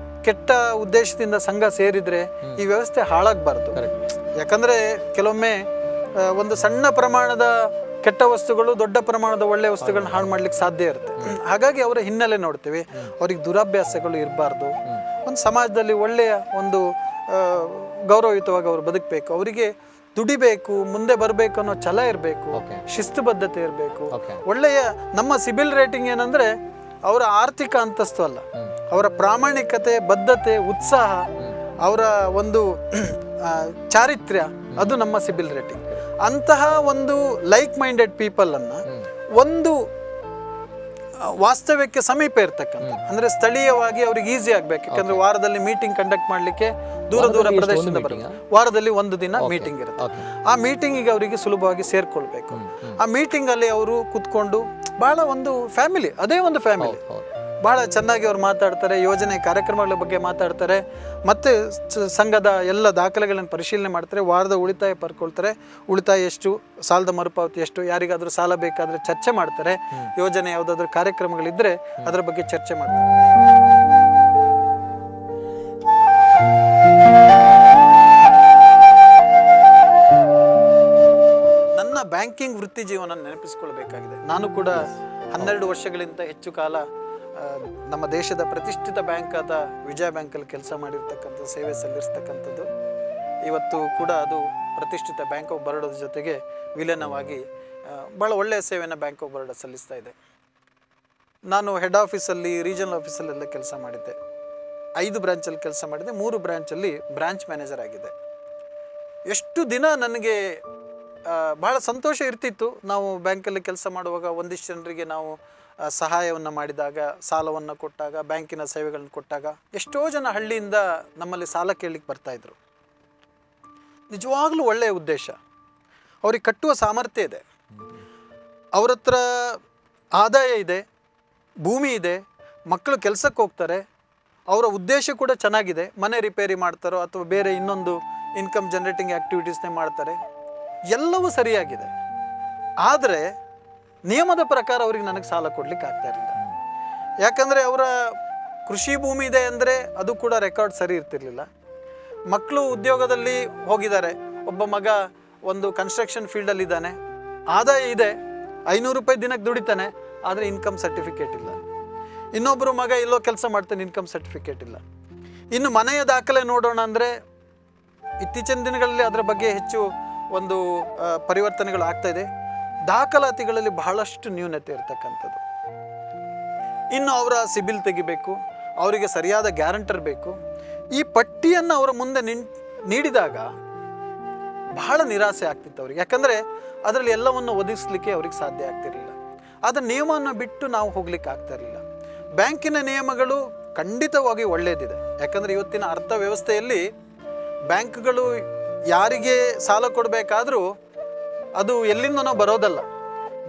ಕೆಟ್ಟ ಉದ್ದೇಶದಿಂದ ಸಂಘ ಸೇರಿದ್ರೆ ಈ ವ್ಯವಸ್ಥೆ ಹಾಳಾಗಬಾರ್ದು. ಯಾಕಂದ್ರೆ ಕೆಲವೊಮ್ಮೆ ಒಂದು ಸಣ್ಣ ಪ್ರಮಾಣದ ಕೆಟ್ಟ ವಸ್ತುಗಳು ದೊಡ್ಡ ಪ್ರಮಾಣದ ಒಳ್ಳೆಯ ವಸ್ತುಗಳನ್ನ ಹಾಳು ಮಾಡ್ಲಿಕ್ಕೆ ಸಾಧ್ಯ ಇರುತ್ತೆ. ಹಾಗಾಗಿ ಅವರ ಹಿನ್ನೆಲೆ ನೋಡ್ತೀವಿ. ಅವ್ರಿಗೆ ದುರಾಭ್ಯಾಸಗಳು ಇರಬಾರ್ದು, ಒಂದು ಸಮಾಜದಲ್ಲಿ ಒಳ್ಳೆಯ ಒಂದು ಗೌರವಯುತವಾಗಿ ಅವರು ಬದುಕಬೇಕು, ಅವರಿಗೆ ದುಡಿಬೇಕು, ಮುಂದೆ ಬರಬೇಕು ಅನ್ನೋ ಛಲ ಇರಬೇಕು, ಶಿಸ್ತುಬದ್ಧತೆ ಇರಬೇಕು. ಒಳ್ಳೆಯ ನಮ್ಮ ಸಿಬಿಲ್ ರೇಟಿಂಗ್ ಏನಂದ್ರೆ ಅವರ ಆರ್ಥಿಕ ಅಂತಸ್ತು ಅಲ್ಲ, ಅವರ ಪ್ರಾಮಾಣಿಕತೆ, ಬದ್ಧತೆ, ಉತ್ಸಾಹ, ಅವರ ಒಂದು ಚಾರಿತ್ರ್ಯ, ಅದು ನಮ್ಮ ಸಿಬಿಲ್ ರೇಟಿಂಗ್. ಅಂತಹ ಒಂದು ಲೈಕ್ ಮೈಂಡೆಡ್ ಪೀಪಲ್ ಅನ್ನ ಒಂದು ವಾಸ್ತವ್ಯಕ್ಕೆ ಸಮೀಪ ಇರ್ತಕ್ಕಂಥ, ಅಂದ್ರೆ ಸ್ಥಳೀಯವಾಗಿ ಅವ್ರಿಗೆ ಈಸಿ ಆಗ್ಬೇಕು. ಯಾಕಂದ್ರೆ ವಾರದಲ್ಲಿ ಮೀಟಿಂಗ್ ಕಂಡಕ್ಟ್ ಮಾಡ್ಲಿಕ್ಕೆ ದೂರ ಪ್ರದೇಶದಿಂದ ಬರುತ್ತೆ, ವಾರದಲ್ಲಿ 1 ದಿನ ಮೀಟಿಂಗ್ ಇರುತ್ತೆ. ಆ ಮೀಟಿಂಗಿಗೆ ಅವರಿಗೆ ಸುಲಭವಾಗಿ ಸೇರ್ಕೊಳ್ಬೇಕು. ಆ ಮೀಟಿಂಗ್ ಅಲ್ಲಿ ಅವರು ಕುತ್ಕೊಂಡು ಬಹಳ ಒಂದು ಫ್ಯಾಮಿಲಿ, ಅದೇ ಒಂದು ಫ್ಯಾಮಿಲಿ, ಬಹಳ ಚೆನ್ನಾಗಿ ಅವ್ರು ಮಾತಾಡ್ತಾರೆ, ಯೋಜನೆ ಕಾರ್ಯಕ್ರಮಗಳ ಬಗ್ಗೆ ಮಾತಾಡ್ತಾರೆ, ಮತ್ತೆ ಸಂಘದ ಎಲ್ಲ ದಾಖಲೆಗಳನ್ನು ಪರಿಶೀಲನೆ ಮಾಡ್ತಾರೆ, ವಾರದ ಉಳಿತಾಯ ಪಡ್ಕೊಳ್ತಾರೆ, ಉಳಿತಾಯ ಎಷ್ಟು, ಸಾಲದ ಮರುಪಾವತಿ ಎಷ್ಟು, ಯಾರಿಗಾದ್ರೂ ಸಾಲ ಬೇಕಾದ್ರೆ ಚರ್ಚೆ ಮಾಡ್ತಾರೆ, ಯೋಜನೆ ಯಾವುದಾದ್ರೂ ಕಾರ್ಯಕ್ರಮಗಳಿದ್ರೆ ಅದರ ಬಗ್ಗೆ ಚರ್ಚೆ ಮಾಡ್ತಾರೆ. ನನ್ನ ಬ್ಯಾಂಕಿಂಗ್ ವೃತ್ತಿ ಜೀವನ ನೆನಪಿಸಿಕೊಳ್ಬೇಕಾಗಿದೆ. ನಾನು ಕೂಡ 12 ವರ್ಷಗಳಿಂದ ಹೆಚ್ಚು ಕಾಲ ನಮ್ಮ ದೇಶದ ಪ್ರತಿಷ್ಠಿತ ಬ್ಯಾಂಕ್ ಆದ ವಿಜಯ ಬ್ಯಾಂಕಲ್ಲಿ ಕೆಲಸ ಮಾಡಿರ್ತಕ್ಕಂಥ, ಸೇವೆ ಸಲ್ಲಿಸ್ತಕ್ಕಂಥದ್ದು. ಇವತ್ತು ಕೂಡ ಅದು ಪ್ರತಿಷ್ಠಿತ ಬ್ಯಾಂಕ್ ಆಫ್ ಬರೋಡದ ಜೊತೆಗೆ ವಿಲೀನವಾಗಿ ಭಾಳ ಒಳ್ಳೆಯ ಸೇವೆಯನ್ನು ಬ್ಯಾಂಕ್ ಆಫ್ ಬರೋಡ ಸಲ್ಲಿಸ್ತಾ ಇದೆ. ನಾನು ಹೆಡ್ ಆಫೀಸಲ್ಲಿ, ರೀಜನಲ್ ಆಫೀಸಲ್ಲೆಲ್ಲ ಕೆಲಸ ಮಾಡಿದ್ದೆ. 5 ಬ್ರಾಂಚಲ್ಲಿ ಕೆಲಸ ಮಾಡಿದ್ದೆ, 3 ಬ್ರಾಂಚಲ್ಲಿ ಬ್ರಾಂಚ್ ಮ್ಯಾನೇಜರ್ ಆಗಿದೆ. ಎಷ್ಟು ದಿನ ನನಗೆ ಬಹಳ ಸಂತೋಷ ಇರ್ತಿತ್ತು. ನಾವು ಬ್ಯಾಂಕಲ್ಲಿ ಕೆಲಸ ಮಾಡುವಾಗ ಒಂದಿಷ್ಟು ಜನರಿಗೆ ನಾವು ಸಹಾಯವನ್ನು ಮಾಡಿದಾಗ, ಸಾಲವನ್ನು ಕೊಟ್ಟಾಗ, ಬ್ಯಾಂಕಿನ ಸೇವೆಗಳನ್ನು ಕೊಟ್ಟಾಗ ಎಷ್ಟೋ ಜನ ಹಳ್ಳಿಯಿಂದ ನಮ್ಮಲ್ಲಿ ಸಾಲ ಕೇಳಲಿಕ್ಕೆ ಬರ್ತಾಯಿದ್ರು. ನಿಜವಾಗ್ಲೂ ಒಳ್ಳೆಯ ಉದ್ದೇಶ, ಅವ್ರಿಗೆ ಕಟ್ಟುವ ಸಾಮರ್ಥ್ಯ ಇದೆ. ಅವ್ರ ಹತ್ರ ಆದಾಯ ಇದೆ, ಭೂಮಿ ಇದೆ, ಮಕ್ಕಳು ಕೆಲಸಕ್ಕೆ ಹೋಗ್ತಾರೆ, ಅವರ ಉದ್ದೇಶ ಕೂಡ ಚೆನ್ನಾಗಿದೆ, ಮನೆ ರಿಪೇರಿ ಮಾಡ್ತಾರೋ ಅಥವಾ ಬೇರೆ ಇನ್ನೊಂದು ಇನ್ಕಮ್ ಜನರೇಟಿಂಗ್ ಆ್ಯಕ್ಟಿವಿಟೀಸ್ನೇ ಮಾಡ್ತಾರೆ, ಎಲ್ಲವೂ ಸರಿಯಾಗಿದೆ. ಆದರೆ ನಿಯಮದ ಪ್ರಕಾರ ಅವ್ರಿಗೆ ನನಗೆ ಸಾಲ ಕೊಡ್ಲಿಕ್ಕೆ ಆಗ್ತಾ ಇರಲಿಲ್ಲ. ಯಾಕಂದರೆ ಅವರ ಕೃಷಿ ಭೂಮಿ ಇದೆ ಅಂದರೆ ಅದು ಕೂಡ ರೆಕಾರ್ಡ್ ಸರಿ ಇರ್ತಿರ್ಲಿಲ್ಲ. ಮಕ್ಕಳು ಉದ್ಯೋಗದಲ್ಲಿ ಹೋಗಿದ್ದಾರೆ, ಒಬ್ಬ ಮಗ ಒಂದು ಕನ್ಸ್ಟ್ರಕ್ಷನ್ ಫೀಲ್ಡಲ್ಲಿದ್ದಾನೆ, ಆದಾಯ ಇದೆ, 500 ರೂಪಾಯಿ ದಿನಕ್ಕೆ ದುಡಿತಾನೆ, ಆದರೆ ಇನ್ಕಮ್ ಸರ್ಟಿಫಿಕೇಟ್ ಇಲ್ಲ. ಇನ್ನೊಬ್ಬರು ಮಗ ಎಲ್ಲೋ ಕೆಲಸ ಮಾಡ್ತಾನೆ, ಇನ್ಕಮ್ ಸರ್ಟಿಫಿಕೇಟ್ ಇಲ್ಲ. ಇನ್ನು ಮನೆಯ ದಾಖಲೆ ನೋಡೋಣ ಅಂದರೆ ಇತ್ತೀಚಿನ ದಿನಗಳಲ್ಲಿ ಅದರ ಬಗ್ಗೆ ಹೆಚ್ಚು ಒಂದು ಪರಿವರ್ತನೆಗಳು ಆಗ್ತಾ ಇದೆ. ದಾಖಲಾತಿಗಳಲ್ಲಿ ಬಹಳಷ್ಟು ನ್ಯೂನತೆ ಇರ್ತಕ್ಕಂಥದ್ದು. ಇನ್ನು ಅವರ ಸಿಬಿಲ್ ತೆಗಿಬೇಕು, ಅವರಿಗೆ ಸರಿಯಾದ ಗ್ಯಾರಂಟರ್ ಬೇಕು. ಈ ಪಟ್ಟಿಯನ್ನು ಅವರ ಮುಂದೆ ನೀಡಿದಾಗ ಬಹಳ ನಿರಾಸೆ ಆಗ್ತಿತ್ತು ಅವ್ರಿಗೆ. ಯಾಕಂದರೆ ಅದರಲ್ಲಿ ಎಲ್ಲವನ್ನು ಒದಗಿಸ್ಲಿಕ್ಕೆ ಅವ್ರಿಗೆ ಸಾಧ್ಯ ಆಗ್ತಿರಲಿಲ್ಲ. ಅದರ ನಿಯಮವನ್ನು ಬಿಟ್ಟು ನಾವು ಹೋಗ್ಲಿಕ್ಕೆ ಆಗ್ತಾ ಇರಲಿಲ್ಲ. ಬ್ಯಾಂಕಿನ ನಿಯಮಗಳು ಖಂಡಿತವಾಗಿ ಒಳ್ಳೆಯದಿದೆ. ಯಾಕಂದರೆ ಇವತ್ತಿನ ಅರ್ಥವ್ಯವಸ್ಥೆಯಲ್ಲಿ ಬ್ಯಾಂಕ್ಗಳು ಯಾರಿಗೆ ಸಾಲ ಕೊಡಬೇಕಾದ್ರೂ ಅದು ಎಲ್ಲಿಂದನೋ ಬರೋದಲ್ಲ.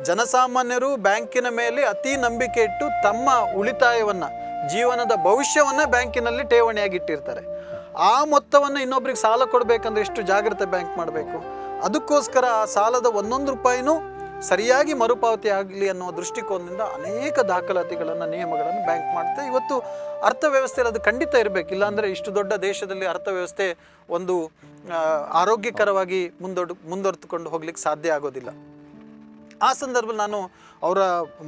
ಜನಸಾಮಾನ್ಯರು ಬ್ಯಾಂಕಿನ ಮೇಲೆ ಅತಿ ನಂಬಿಕೆ ಇಟ್ಟು ತಮ್ಮ ಉಳಿತಾಯವನ್ನು, ಜೀವನದ ಭವಿಷ್ಯವನ್ನು ಬ್ಯಾಂಕಿನಲ್ಲಿ ಠೇವಣಿಯಾಗಿಟ್ಟಿರ್ತಾರೆ. ಆ ಮೊತ್ತವನ್ನು ಇನ್ನೊಬ್ರಿಗೆ ಸಾಲ ಕೊಡಬೇಕಂದ್ರೆ ಎಷ್ಟು ಜಾಗ್ರತೆ ಬ್ಯಾಂಕ್ ಮಾಡಬೇಕು. ಅದಕ್ಕೋಸ್ಕರ ಆ ಸಾಲದ 1 ರೂಪಾಯಿನೂ ಸರಿಯಾಗಿ ಮರುಪಾವತಿ ಆಗಲಿ ಅನ್ನೋ ದೃಷ್ಟಿಕೋನದಿಂದ ಅನೇಕ ದಾಖಲಾತಿಗಳನ್ನು, ನಿಯಮಗಳನ್ನು ಬ್ಯಾಂಕ್ ಮಾಡುತ್ತೆ. ಇವತ್ತು ಅರ್ಥವ್ಯವಸ್ಥೆಯಲ್ಲಿ ಅದು ಖಂಡಿತ ಇರಬೇಕು. ಇಲ್ಲಾಂದರೆ ಇಷ್ಟು ದೊಡ್ಡ ದೇಶದಲ್ಲಿ ಅರ್ಥವ್ಯವಸ್ಥೆ ಒಂದು ಆರೋಗ್ಯಕರವಾಗಿ ಮುಂದುವರೆದುಕೊಂಡು ಹೋಗ್ಲಿಕ್ಕೆ ಸಾಧ್ಯ ಆಗೋದಿಲ್ಲ. ಆ ಸಂದರ್ಭದಲ್ಲಿ ನಾನು ಅವರ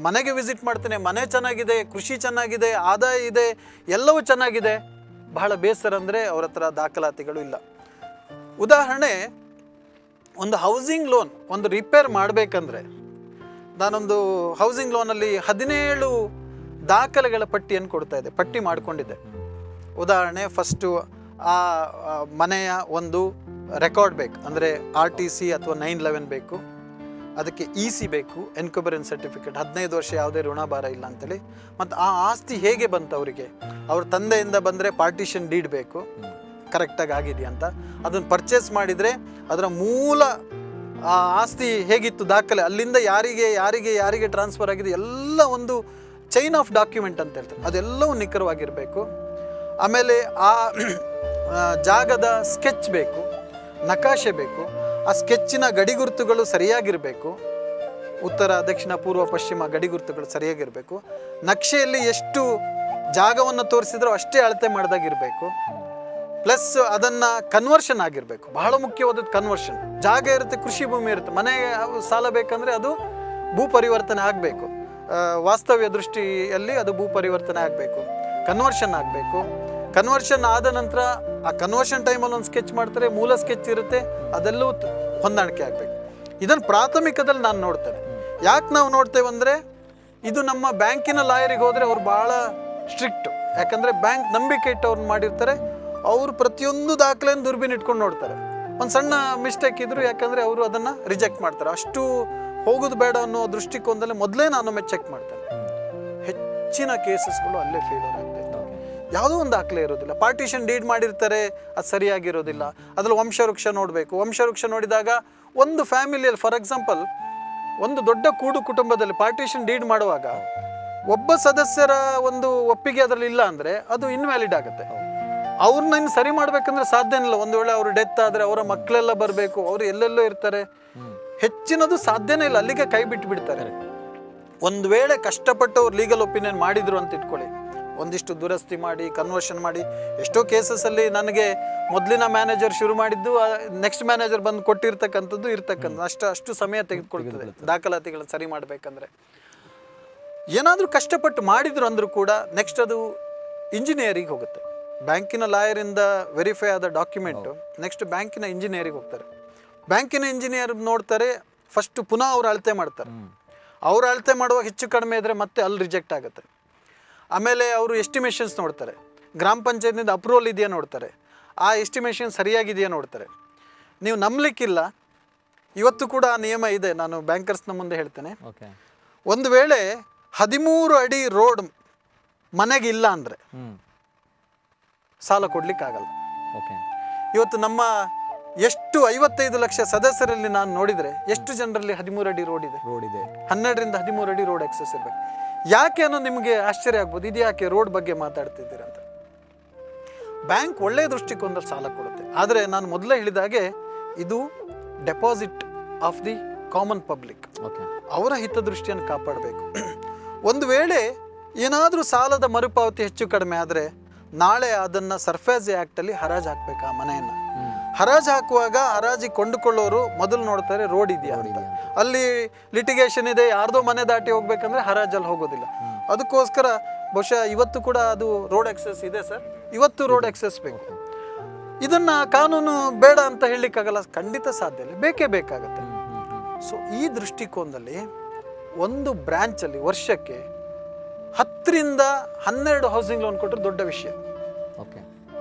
ಮನೆಗೆ ವಿಸಿಟ್ ಮಾಡ್ತೇನೆ. ಮನೆ ಚೆನ್ನಾಗಿದೆ, ಕೃಷಿ ಚೆನ್ನಾಗಿದೆ, ಆದಾಯ ಇದೆ, ಎಲ್ಲವೂ ಚೆನ್ನಾಗಿದೆ. ಬಹಳ ಬೇಸರ ಅಂದರೆ ಅವ್ರ ಹತ್ರ ದಾಖಲಾತಿಗಳು ಇಲ್ಲ. ಉದಾಹರಣೆ, ಒಂದು ಹೌಸಿಂಗ್ ಲೋನ್ ಒಂದು ರಿಪೇರ್ ಮಾಡಬೇಕಂದ್ರೆ ನಾನೊಂದು ಹೌಸಿಂಗ್ ಲೋನಲ್ಲಿ 17 ದಾಖಲೆಗಳ ಪಟ್ಟಿಯನ್ನು ಪಟ್ಟಿ ಮಾಡಿಕೊಂಡಿದ್ದೆ. ಉದಾಹರಣೆ, ಫಸ್ಟು ಆ ಮನೆಯ ಒಂದು ರೆಕಾರ್ಡ್ ಬೇಕು, ಅಂದರೆ RTC ಅಥವಾ 911 ಬೇಕು, ಅದಕ್ಕೆ EC ಬೇಕು, ಎನ್ಕ್ಯುಬರೆನ್ಸ್ ಸರ್ಟಿಫಿಕೇಟ್, 15 ವರ್ಷ ಯಾವುದೇ ಋಣಭಾರ ಇಲ್ಲ ಅಂತೇಳಿ. ಮತ್ತು ಆ ಆಸ್ತಿ ಹೇಗೆ ಬಂತು ಅವರಿಗೆ, ಅವ್ರ ತಂದೆಯಿಂದ ಬಂದರೆ ಪಾರ್ಟಿಷನ್ ಡೀಡ್ ಬೇಕು, ಕರೆಕ್ಟಾಗಿ ಆಗಿದೆಯಾ ಅಂತ. ಅದನ್ನು ಪರ್ಚೇಸ್ ಮಾಡಿದರೆ ಅದರ ಮೂಲ ಆ ಆಸ್ತಿ ಹೇಗಿತ್ತು ದಾಖಲೆ, ಅಲ್ಲಿಂದ ಯಾರಿಗೆ ಟ್ರಾನ್ಸ್ಫರ್ ಆಗಿದೆ, ಎಲ್ಲ ಒಂದು ಚೈನ್ ಆಫ್ ಡಾಕ್ಯುಮೆಂಟ್ ಅಂತ ಹೇಳ್ತಾರೆ, ಅದೆಲ್ಲವೂ ನಿಖರವಾಗಿರಬೇಕು. ಆಮೇಲೆ ಆ ಜಾಗದ ಸ್ಕೆಚ್ ಬೇಕು, ನಕಾಶೆ ಬೇಕು, ಆ ಸ್ಕೆಚ್ಚಿನ ಗಡಿಗುರುತುಗಳು ಸರಿಯಾಗಿರಬೇಕು, ಉತ್ತರ, ದಕ್ಷಿಣ, ಪೂರ್ವ, ಪಶ್ಚಿಮ ಗಡಿಗುರುತುಗಳು ಸರಿಯಾಗಿರಬೇಕು. ನಕ್ಷೆಯಲ್ಲಿ ಎಷ್ಟು ಜಾಗವನ್ನು ತೋರಿಸಿದ್ರೋ ಅಷ್ಟೇ ಅಳತೆ ಮಾಡಿದಾಗಿರಬೇಕು. ಪ್ಲಸ್ ಅದನ್ನು ಕನ್ವರ್ಷನ್ ಆಗಿರಬೇಕು, ಬಹಳ ಮುಖ್ಯವಾದದ್ದು ಕನ್ವರ್ಷನ್. ಜಾಗ ಇರುತ್ತೆ, ಕೃಷಿ ಭೂಮಿ ಇರುತ್ತೆ, ಮನೆಗೆ ಸಾಲ ಬೇಕಂದರೆ ಅದು ಭೂ ಪರಿವರ್ತನೆ ಆಗಬೇಕು, ವಾಸ್ತವ್ಯ ದೃಷ್ಟಿಯಲ್ಲಿ ಅದು ಭೂ ಪರಿವರ್ತನೆ ಆಗಬೇಕು, ಕನ್ವರ್ಷನ್ ಆಗಬೇಕು. ಕನ್ವರ್ಷನ್ ಆದ ನಂತರ ಆ ಕನ್ವರ್ಷನ್ ಟೈಮಲ್ಲಿ ಒಂದು ಸ್ಕೆಚ್ ಮಾಡ್ತಾರೆ, ಮೂಲ ಸ್ಕೆಚ್ ಇರುತ್ತೆ, ಅದೆಲ್ಲವೂ ಹೊಂದಾಣಿಕೆ ಆಗಬೇಕು. ಇದನ್ನು ಪ್ರಾಥಮಿಕದಲ್ಲಿ ನಾನು ನೋಡ್ತೇನೆ. ಯಾಕೆ ನಾವು ನೋಡ್ತೇವೆ ಅಂದರೆ, ಇದು ನಮ್ಮ ಬ್ಯಾಂಕಿನ ಲಾಯರಿಗೆ ಹೋದರೆ ಅವ್ರು ಭಾಳ ಸ್ಟ್ರಿಕ್ಟು. ಯಾಕಂದರೆ ಬ್ಯಾಂಕ್ ನಂಬಿಕೆ ಇಟ್ಟು ಅವ್ರನ್ನ ಮಾಡಿರ್ತಾರೆ, ಅವರು ಪ್ರತಿಯೊಂದು ದಾಖಲೆಯನ್ನು ದುರ್ಬೀನ್ ಇಟ್ಕೊಂಡು ನೋಡ್ತಾರೆ. ಒಂದು ಸಣ್ಣ ಮಿಸ್ಟೇಕ್ ಇದ್ದರೂ ಯಾಕಂದರೆ ಅವರು ಅದನ್ನು ರಿಜೆಕ್ಟ್ ಮಾಡ್ತಾರೆ. ಅಷ್ಟು ಹೋಗೋದು ಬೇಡ ಅನ್ನೋ ದೃಷ್ಟಿಕೋನದಲ್ಲಿ ಮೊದಲೇ ನಾನೊಮ್ಮೆ ಚೆಕ್ ಮಾಡ್ತೇನೆ. ಹೆಚ್ಚಿನ ಕೇಸಸ್ಗಳು ಅಲ್ಲೇ ಫೇಲ್ಯೂರ್ ಆಗ್ತದೆ. ಯಾವುದೋ ಒಂದು ದಾಖಲೆ ಇರೋದಿಲ್ಲ, ಪಾರ್ಟಿಷನ್ ಡೀಡ್ ಮಾಡಿರ್ತಾರೆ, ಅದು ಸರಿಯಾಗಿರೋದಿಲ್ಲ. ಅದರಲ್ಲಿ ವಂಶವೃಕ್ಷ ನೋಡಬೇಕು. ವಂಶವೃಕ್ಷ ನೋಡಿದಾಗ ಒಂದು ಫ್ಯಾಮಿಲಿಯಲ್ಲಿ, ಫಾರ್ ಎಕ್ಸಾಂಪಲ್, ಒಂದು ದೊಡ್ಡ ಕೂಡು ಕುಟುಂಬದಲ್ಲಿ ಪಾರ್ಟಿಷನ್ ಡೀಡ್ ಮಾಡುವಾಗ ಒಬ್ಬ ಸದಸ್ಯರ ಒಂದು ಒಪ್ಪಿಗೆ ಅದರಲ್ಲಿ ಇಲ್ಲ ಅಂದರೆ ಅದು ಇನ್ವ್ಯಾಲಿಡ್ ಆಗುತ್ತೆ. ಅವ್ರನ್ನ ಇನ್ನು ಸರಿ ಮಾಡ್ಬೇಕಂದ್ರೆ ಸಾಧ್ಯನೇ ಇಲ್ಲ. ಒಂದು ವೇಳೆ ಅವರು ಡೆತ್ ಆದರೆ ಅವರ ಮಕ್ಕಳೆಲ್ಲ ಬರಬೇಕು, ಅವರು ಎಲ್ಲೆಲ್ಲೋ ಇರ್ತಾರೆ, ಹೆಚ್ಚಿನದು ಸಾಧ್ಯನೇ ಇಲ್ಲ, ಅಲ್ಲಿಗೆ ಕೈ ಬಿಟ್ಟು ಬಿಡ್ತಾರೆ. ಒಂದು ವೇಳೆ ಕಷ್ಟಪಟ್ಟು ಅವ್ರು ಲೀಗಲ್ ಒಪಿನಿಯನ್ ಮಾಡಿದ್ರು ಅಂತ ಇಟ್ಕೊಳ್ಳಿ, ಒಂದಿಷ್ಟು ದುರಸ್ತಿ ಮಾಡಿ ಕನ್ವರ್ಷನ್ ಮಾಡಿ, ಎಷ್ಟೋ ಕೇಸಸ್ಸಲ್ಲಿ ನನಗೆ ಮೊದಲಿನ ಮ್ಯಾನೇಜರ್ ಶುರು ಮಾಡಿದ್ದು ನೆಕ್ಸ್ಟ್ ಮ್ಯಾನೇಜರ್ ಬಂದು ಕೊಟ್ಟಿರ್ತಕ್ಕಂಥದ್ದು ಅಷ್ಟು ಸಮಯ ತೆಗೆದುಕೊಳ್ತದೆ ದಾಖಲಾತಿಗಳನ್ನು ಸರಿ ಮಾಡಬೇಕಂದ್ರೆ. ಏನಾದರೂ ಕಷ್ಟಪಟ್ಟು ಮಾಡಿದ್ರು ಅಂದರೂ ಕೂಡ ನೆಕ್ಸ್ಟ್ ಅದು ಇಂಜಿನಿಯರಿಗೆ ಹೋಗುತ್ತೆ. ಬ್ಯಾಂಕಿನ ಲಾಯರಿಂದ ವೆರಿಫೈ ಆದ ಡಾಕ್ಯುಮೆಂಟು ನೆಕ್ಸ್ಟ್ ಬ್ಯಾಂಕಿನ ಇಂಜಿನಿಯರಿಗೆ ಹೋಗ್ತಾರೆ. ಬ್ಯಾಂಕಿನ ಇಂಜಿನಿಯರ್ ನೋಡ್ತಾರೆ, ಫಸ್ಟು ಪುನಃ ಅವ್ರು ಅಳತೆ ಮಾಡ್ತಾರೆ. ಅವ್ರು ಅಳತೆ ಮಾಡುವಾಗ ಹೆಚ್ಚು ಕಡಿಮೆ ಇದ್ದರೆ ಮತ್ತೆ ಅಲ್ಲಿ ರಿಜೆಕ್ಟ್ ಆಗುತ್ತೆ. ಆಮೇಲೆ ಅವರು ಎಸ್ಟಿಮೇಷನ್ಸ್ ನೋಡ್ತಾರೆ, ಗ್ರಾಮ ಪಂಚಾಯತ್ನಿಂದ ಅಪ್ರೂವಲ್ ಇದೆಯಾ ನೋಡ್ತಾರೆ, ಆ ಎಸ್ಟಿಮೇಷನ್ ಸರಿಯಾಗಿದೆಯಾ ನೋಡ್ತಾರೆ. ನೀವು ನಂಬಲಿಕ್ಕಿಲ್ಲ, ಇವತ್ತು ಕೂಡ ಆ ನಿಯಮ ಇದೆ, ನಾನು ಬ್ಯಾಂಕರ್ಸ್ನ ಮುಂದೆ ಹೇಳ್ತೇನೆ. ಒಂದು ವೇಳೆ 13 ಅಡಿ ರೋಡ್ ಮನೆಗಿಲ್ಲ ಅಂದರೆ ಸಾಲ ಕೊಡ್ಲಿಕ್ಕಾಗಲ್ಲ. ಇವತ್ತು ನಮ್ಮ ಎಷ್ಟು 55 ಲಕ್ಷ ಸದಸ್ಯರಲ್ಲಿ ನಾನು ನೋಡಿದರೆ ಎಷ್ಟು ಜನರಲ್ಲಿ 13 ಅಡಿ ರೋಡ್ ಇದೆ. 12ರಿಂದ 13 ಅಡಿ ರೋಡ್ ಆಕ್ಸೆಸ್ ಇರಬೇಕು. ಯಾಕೆ ಅನ್ನೋ ನಿಮಗೆ ಆಶ್ಚರ್ಯ ಆಗ್ಬೋದು, ಇದು ಯಾಕೆ ರೋಡ್ ಬಗ್ಗೆ ಮಾತಾಡ್ತಿದ್ದೀರಂತ. ಬ್ಯಾಂಕ್ ಒಳ್ಳೆಯ ದೃಷ್ಟಿಕೋನದಲ್ಲಿ ಸಾಲ ಕೊಡುತ್ತೆ, ಆದರೆ ನಾನು ಮೊದಲೇ ಹೇಳಿದಾಗೆ ಇದು deposit of the common public. ಅವರ ಹಿತದೃಷ್ಟಿಯನ್ನು ಕಾಪಾಡಬೇಕು. ಒಂದು ವೇಳೆ ಏನಾದರೂ ಸಾಲದ ಮರುಪಾವತಿ ಹೆಚ್ಚು ಕಡಿಮೆ ಆದರೆ ನಾಳೆ ಅದನ್ನು ಸರ್ಫೇಸ್ ಆ್ಯಕ್ಟಲ್ಲಿ ಹರಾಜು ಹಾಕಬೇಕು. ಆ ಮನೆಯನ್ನು ಹರಾಜು ಹಾಕುವಾಗ ಹರಾಜಿಗೆ ಕೊಂಡುಕೊಳ್ಳೋರು ಮೊದಲು ನೋಡ್ತಾರೆ ರೋಡ್ ಇದೆಯಾ ಅಂತ. ಅಲ್ಲಿ ಲಿಟಿಗೇಷನ್ ಇದೆ, ಯಾರ್ದೋ ಮನೆ ದಾಟಿ ಹೋಗ್ಬೇಕಂದ್ರೆ ಹರಾಜಲ್ಲಿ ಹೋಗೋದಿಲ್ಲ. ಅದಕ್ಕೋಸ್ಕರ ಬಹುಶಃ ಇವತ್ತು ಕೂಡ ಅದು ರೋಡ್ ಆಕ್ಸೆಸ್ ಇದೆ ಸರ್, ಇವತ್ತು ರೋಡ್ ಆಕ್ಸೆಸ್ ಬೇಕು. ಇದನ್ನು ಕಾನೂನು ಬೇಡ ಅಂತ ಹೇಳಲಿಕ್ಕಾಗಲ್ಲ, ಖಂಡಿತ ಸಾಧ್ಯ ಇಲ್ಲ, ಬೇಕೇ ಬೇಕಾಗತ್ತೆ. ಸೊ ಈ ದೃಷ್ಟಿಕೋನದಲ್ಲಿ ಒಂದು ಬ್ರ್ಯಾಂಚಲ್ಲಿ ವರ್ಷಕ್ಕೆ 10ರಿಂದ 12 ಹೌಸಿಂಗ್ ಲೋನ್ ಕೊಟ್ಟರೆ ದೊಡ್ಡ ವಿಷಯ.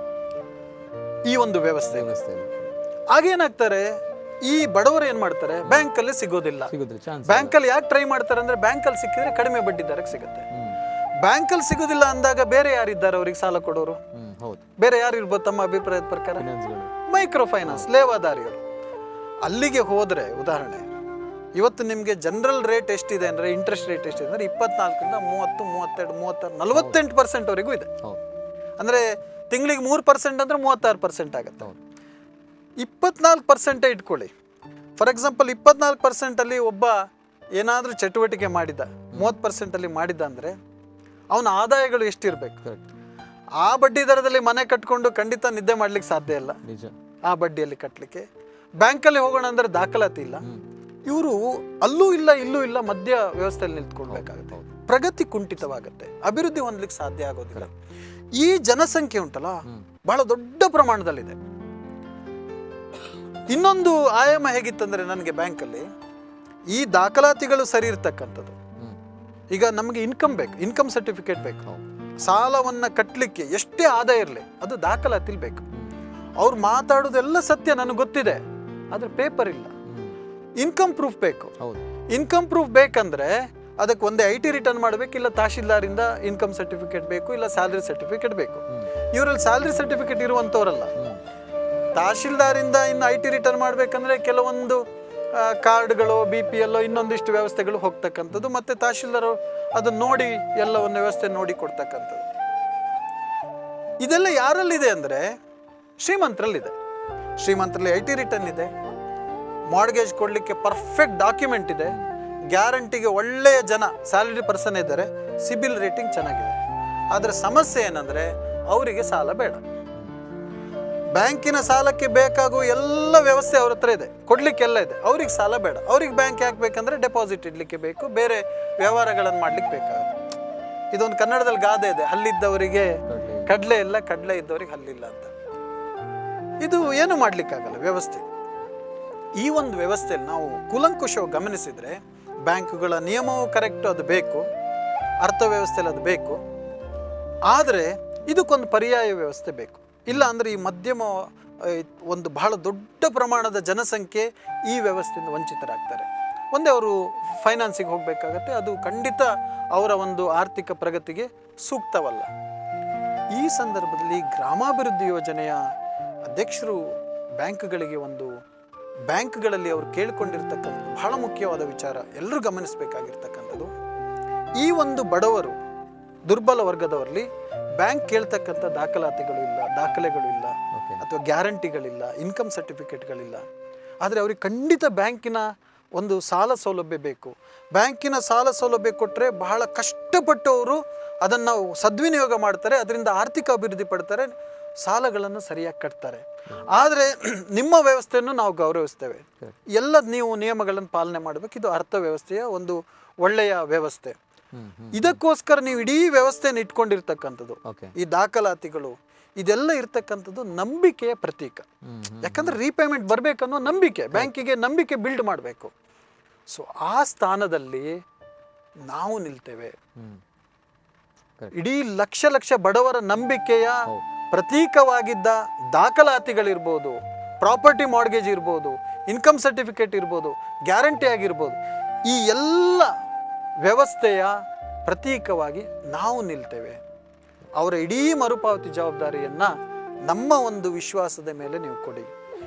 ಈ ಒಂದು ವ್ಯವಸ್ಥೆ ಆಗೇನಾಗ್ತಾರೆ, ಈ ಬಡವರು ಏನ್ ಮಾಡ್ತಾರೆ, ಬ್ಯಾಂಕಲ್ಲಿ ಸಿಗೋದಿಲ್ಲ. ಬ್ಯಾಂಕಲ್ಲಿ ಯಾಕೆ ಟ್ರೈ ಮಾಡ್ತಾರೆ ಅಂದ್ರೆ ಬ್ಯಾಂಕಲ್ಲಿ ಸಿಕ್ಕಿದ್ರೆ ಕಡಿಮೆ ಬಡ್ಡಿ ದರಕ್ಕೆ ಸಿಗುತ್ತೆ. ಬ್ಯಾಂಕಲ್ಲಿ ಸಿಗೋದಿಲ್ಲ ಅಂದಾಗ ಬೇರೆ ಯಾರಿದ್ದಾರೆ ಅವ್ರಿಗೆ ಸಾಲ ಕೊಡೋರು? ಬೇರೆ ಯಾರು ಇರ್ಬೋದು ತಮ್ಮ ಅಭಿಪ್ರಾಯದ ಪ್ರಕಾರ? ಮೈಕ್ರೋ ಫೈನಾನ್ಸ್, ಲೇವಾದಾರಿಗಳು. ಅಲ್ಲಿಗೆ ಹೋದ್ರೆ ಉದಾಹರಣೆ ಇವತ್ತು ನಿಮಗೆ ಜನರಲ್ ರೇಟ್ ಎಷ್ಟಿದೆ ಅಂದರೆ, ಇಂಟ್ರೆಸ್ಟ್ ರೇಟ್ ಎಷ್ಟಿದೆ ಅಂದರೆ 24ರಿಂದ 30, 32, 36, 48% ವರೆಗೂ ಇದೆ. ಅಂದರೆ ತಿಂಗಳಿಗೆ 3% ಅಂದರೆ 36% ಆಗುತ್ತೆ. 24% ಇಟ್ಕೊಳ್ಳಿ. ಫಾರ್ ಎಕ್ಸಾಂಪಲ್ 24% ಒಬ್ಬ ಏನಾದರೂ ಚಟುವಟಿಕೆ ಮಾಡಿದ, 30% ಮಾಡಿದ ಅಂದರೆ ಅವನ ಆದಾಯಗಳು ಎಷ್ಟಿರಬೇಕು? ಆ ಬಡ್ಡಿ ದರದಲ್ಲಿ ಮನೆ ಕಟ್ಕೊಂಡು ಖಂಡಿತ ನಿದ್ದೆ ಮಾಡ್ಲಿಕ್ಕೆ ಸಾಧ್ಯ ಇಲ್ಲ. ಆ ಬಡ್ಡಿಯಲ್ಲಿ ಕಟ್ಟಲಿಕ್ಕೆ ಬ್ಯಾಂಕಲ್ಲಿ ಹೋಗೋಣ ಅಂದರೆ ದಾಖಲಾತಿ ಇಲ್ಲ. ಇವರು ಅಲ್ಲೂ ಇಲ್ಲ ಇಲ್ಲೂ ಇಲ್ಲ, ಮಧ್ಯ ವ್ಯವಸ್ಥೆಯಲ್ಲಿ ನಿಂತ್ಕೊಳ್ಬೇಕಾಗುತ್ತೆ. ಪ್ರಗತಿ ಕುಂಠಿತವಾಗುತ್ತೆ, ಅಭಿವೃದ್ಧಿ ಹೊಂದಲಿಕ್ಕೆ ಸಾಧ್ಯ ಆಗೋದಿಲ್ಲ. ಈ ಜನಸಂಖ್ಯೆ ಉಂಟಲ್ಲ ಬಹಳ ದೊಡ್ಡ ಪ್ರಮಾಣದಲ್ಲಿದೆ. ಇನ್ನೊಂದು ಆಯಾಮ ಹೇಗಿತ್ತಂದ್ರೆ ನನಗೆ ಬ್ಯಾಂಕಲ್ಲಿ ಈ ದಾಖಲಾತಿಗಳು ಸರಿ ಇರ್ತಕ್ಕಂಥದ್ದು. ಈಗ ನಮಗೆ ಇನ್ಕಮ್ ಬೇಕು, ಇನ್ಕಮ್ ಸರ್ಟಿಫಿಕೇಟ್ ಬೇಕು. ಸಾಲವನ್ನ ಕಟ್ಟಲಿಕ್ಕೆ ಎಷ್ಟೇ ಆದಾಯ ಇರಲಿ ಅದು ದಾಖಲಾತಿಲ್ ಬೇಕು. ಅವ್ರು ಮಾತಾಡೋದೆಲ್ಲ ಸತ್ಯ ನನಗೆ ಗೊತ್ತಿದೆ, ಆದ್ರೆ ಪೇಪರ್ ಇಲ್ಲ. ಇನ್ಕಮ್ ಪ್ರೂಫ್ ಬೇಕು. ಇನ್ಕಮ್ ಪ್ರೂಫ್ ಬೇಕಂದ್ರೆ ಅದಕ್ಕೆ ಒಂದೇ IT ರಿಟರ್ನ್ ಮಾಡಬೇಕು, ಇಲ್ಲ ತಹಶೀಲ್ದಾರಿಂದ ಇನ್ಕಮ್ ಸರ್ಟಿಫಿಕೇಟ್ ಬೇಕು, ಇಲ್ಲ ಸ್ಯಾಲರಿ ಸರ್ಟಿಫಿಕೇಟ್ ಬೇಕು. ಇವರಲ್ಲಿ ಸ್ಯಾಲರಿ ಸರ್ಟಿಫಿಕೇಟ್ ಇರುವಂಥವ್ರಲ್ಲ. ತಹಶೀಲ್ದಾರಿಂದ ಇನ್ನು IT ರಿಟರ್ನ್ ಮಾಡಬೇಕಂದ್ರೆ ಕೆಲವೊಂದು ಕಾರ್ಡ್ಗಳು, BPL ಇನ್ನೊಂದಿಷ್ಟು ವ್ಯವಸ್ಥೆಗಳು ಹೋಗ್ತಕ್ಕಂಥದ್ದು. ಮತ್ತೆ ತಹಶೀಲ್ದಾರ್ ಅದನ್ನ ನೋಡಿ ಎಲ್ಲವನ್ನು ವ್ಯವಸ್ಥೆ ನೋಡಿ ಕೊಡ್ತಕ್ಕಂಥದ್ದು. ಇದೆಲ್ಲ ಯಾರಲ್ಲಿದೆ ಅಂದರೆ ಶ್ರೀಮಂತರಲ್ಲಿದೆ. ಶ್ರೀಮಂತರಲ್ಲಿ IT ರಿಟರ್ನ್ ಇದೆ, ಮಾರ್ಗೇಜ್ ಕೊಡಲಿಕ್ಕೆ ಪರ್ಫೆಕ್ಟ್ ಡಾಕ್ಯುಮೆಂಟ್ ಇದೆ, ಗ್ಯಾರಂಟಿಗೆ ಒಳ್ಳೆಯ ಜನ ಸ್ಯಾಲರಿ ಪರ್ಸನ್ ಇದ್ದಾರೆ, ಸಿಬಿಲ್ ರೇಟಿಂಗ್ ಚೆನ್ನಾಗಿದೆ. ಆದರೆ ಸಮಸ್ಯೆ ಏನಂದರೆ ಅವರಿಗೆ ಸಾಲ ಬೇಡ. ಬ್ಯಾಂಕಿನ ಸಾಲಕ್ಕೆ ಬೇಕಾಗುವ ಎಲ್ಲ ವ್ಯವಸ್ಥೆ ಅವ್ರ ಹತ್ರ ಇದೆ, ಕೊಡ್ಲಿಕ್ಕೆಲ್ಲ ಇದೆ, ಅವ್ರಿಗೆ ಸಾಲ ಬೇಡ. ಅವ್ರಿಗೆ ಬ್ಯಾಂಕ್ ಯಾಕೆ ಬೇಕಂದ್ರೆ ಡೆಪಾಸಿಟ್ ಇಡ್ಲಿಕ್ಕೆ ಬೇಕು, ಬೇರೆ ವ್ಯವಹಾರಗಳನ್ನು ಮಾಡ್ಲಿಕ್ಕೆ ಬೇಕಾಗುತ್ತೆ. ಇದೊಂದು ಕನ್ನಡದಲ್ಲಿ ಗಾದೆ ಇದೆ, ಹಲ್ಲಿದ್ದವರಿಗೆ ಕಡಲೆ ಇಲ್ಲ, ಕಡಲೆ ಇದ್ದವರಿಗೆ ಹಲ್ಲಿಲ್ಲ ಅಂತ. ಇದು ಏನು ಮಾಡ್ಲಿಕ್ಕಾಗಲ್ಲ ವ್ಯವಸ್ಥೆ. ಈ ಒಂದು ವ್ಯವಸ್ಥೆಯಲ್ಲಿ ನಾವು ಕೂಲಂಕುಷವಾಗಿ ಗಮನಿಸಿದರೆ ಬ್ಯಾಂಕುಗಳ ನಿಯಮವೂ ಕರೆಕ್ಟು, ಅದು ಬೇಕು, ಅರ್ಥವ್ಯವಸ್ಥೆಯಲ್ಲಿ ಅದು ಬೇಕು. ಆದರೆ ಇದಕ್ಕೊಂದು ಪರ್ಯಾಯ ವ್ಯವಸ್ಥೆ ಬೇಕು. ಇಲ್ಲ ಅಂದರೆ ಈ ಮಧ್ಯಮ ಒಂದು ಬಹಳ ದೊಡ್ಡ ಪ್ರಮಾಣದ ಜನಸಂಖ್ಯೆ ಈ ವ್ಯವಸ್ಥೆಯಿಂದ ವಂಚಿತರಾಗ್ತಾರೆ. ಒಂದೇ ಅವರು ಫೈನಾನ್ಸಿಗೆ ಹೋಗಬೇಕಾಗತ್ತೆ, ಅದು ಖಂಡಿತ ಅವರ ಒಂದು ಆರ್ಥಿಕ ಪ್ರಗತಿಗೆ ಸೂಕ್ತವಲ್ಲ. ಈ ಸಂದರ್ಭದಲ್ಲಿ ಗ್ರಾಮಾಭಿವೃದ್ಧಿ ಯೋಜನೆಯ ಅಧ್ಯಕ್ಷರು ಬ್ಯಾಂಕ್ಗಳಿಗೆ ಬ್ಯಾಂಕ್ಗಳಲ್ಲಿ ಅವರು ಕೇಳಿಕೊಂಡಿರ್ತಕ್ಕಂಥದ್ದು ಬಹಳ ಮುಖ್ಯವಾದ ವಿಚಾರ, ಎಲ್ಲರೂ ಗಮನಿಸಬೇಕಾಗಿರ್ತಕ್ಕಂಥದ್ದು. ಈ ಒಂದು ಬಡವರು, ದುರ್ಬಲ ವರ್ಗದವರಲ್ಲಿ ಬ್ಯಾಂಕ್ ಕೇಳ್ತಕ್ಕಂಥ ದಾಖಲಾತಿಗಳು ಇಲ್ಲ, ದಾಖಲೆಗಳು ಇಲ್ಲ, ಅಥವಾ ಗ್ಯಾರಂಟಿಗಳಿಲ್ಲ, ಇನ್ಕಮ್ ಸರ್ಟಿಫಿಕೇಟ್ಗಳಿಲ್ಲ. ಆದರೆ ಅವ್ರಿಗೆ ಖಂಡಿತ ಬ್ಯಾಂಕಿನ ಒಂದು ಸಾಲ ಸೌಲಭ್ಯ ಬೇಕು. ಬ್ಯಾಂಕಿನ ಸಾಲ ಸೌಲಭ್ಯ ಕೊಟ್ಟರೆ ಬಹಳ ಕಷ್ಟಪಟ್ಟು ಅವರು ಅದನ್ನು ಸದ್ವಿನಿಯೋಗ ಮಾಡ್ತಾರೆ, ಅದರಿಂದ ಆರ್ಥಿಕ ಅಭಿವೃದ್ಧಿ ಪಡ್ತಾರೆ, ಸಾಲಗಳನ್ನು ಸರಿಯಾಗಿ ಕಟ್ತಾರೆ. ಆದರೆ ನಿಮ್ಮ ವ್ಯವಸ್ಥೆಯನ್ನು ನಾವು ಗೌರವಿಸ್ತೇವೆ, ಎಲ್ಲ ನೀವು ನಿಯಮಗಳನ್ನು ಪಾಲನೆ ಮಾಡಬೇಕು. ಇದು ಅರ್ಥವ್ಯವಸ್ಥೆಯ ಒಂದು ಒಳ್ಳೆಯ ವ್ಯವಸ್ಥೆ. ಇದಕ್ಕೋಸ್ಕರ ನೀವು ಇಡೀ ವ್ಯವಸ್ಥೆಯನ್ನು ಇಟ್ಕೊಂಡಿರ್ತಕ್ಕಂಥದ್ದು, ಈ ದಾಖಲಾತಿಗಳು ಇದೆಲ್ಲ ಇರ್ತಕ್ಕಂಥದ್ದು ನಂಬಿಕೆಯ ಪ್ರತೀಕ. ಯಾಕಂದ್ರೆ ರೀಪೇಮೆಂಟ್ ಬರಬೇಕನ್ನೋ ನಂಬಿಕೆ, ಬ್ಯಾಂಕಿಗೆ ನಂಬಿಕೆ ಬಿಲ್ಡ್ ಮಾಡಬೇಕು. ಸೊ ಆ ಸ್ಥಾನದಲ್ಲಿ ನಾವು ನಿಲ್ತೇವೆ. ಇಡೀ ಲಕ್ಷ ಲಕ್ಷ ಬಡವರ ನಂಬಿಕೆಯ ಪ್ರತೀಕವಾಗಿದ್ದ ದಾಖಲಾತಿಗಳಿರ್ಬೋದು, ಪ್ರಾಪರ್ಟಿ ಮಾರ್ಗೇಜ್ ಇರ್ಬೋದು, ಇನ್ಕಮ್ ಸರ್ಟಿಫಿಕೇಟ್ ಇರ್ಬೋದು, ಗ್ಯಾರಂಟಿ ಆಗಿರ್ಬೋದು, ಈ ಎಲ್ಲ ವ್ಯವಸ್ಥೆಯ ಪ್ರತೀಕವಾಗಿ ನಾವು ನಿಲ್ತೇವೆ. ಅವರ ಇಡೀ ಮರುಪಾವತಿ ಜವಾಬ್ದಾರಿಯನ್ನು ನಮ್ಮ ಒಂದು ವಿಶ್ವಾಸದ ಮೇಲೆ ನೀವು ಕೊಡಿ.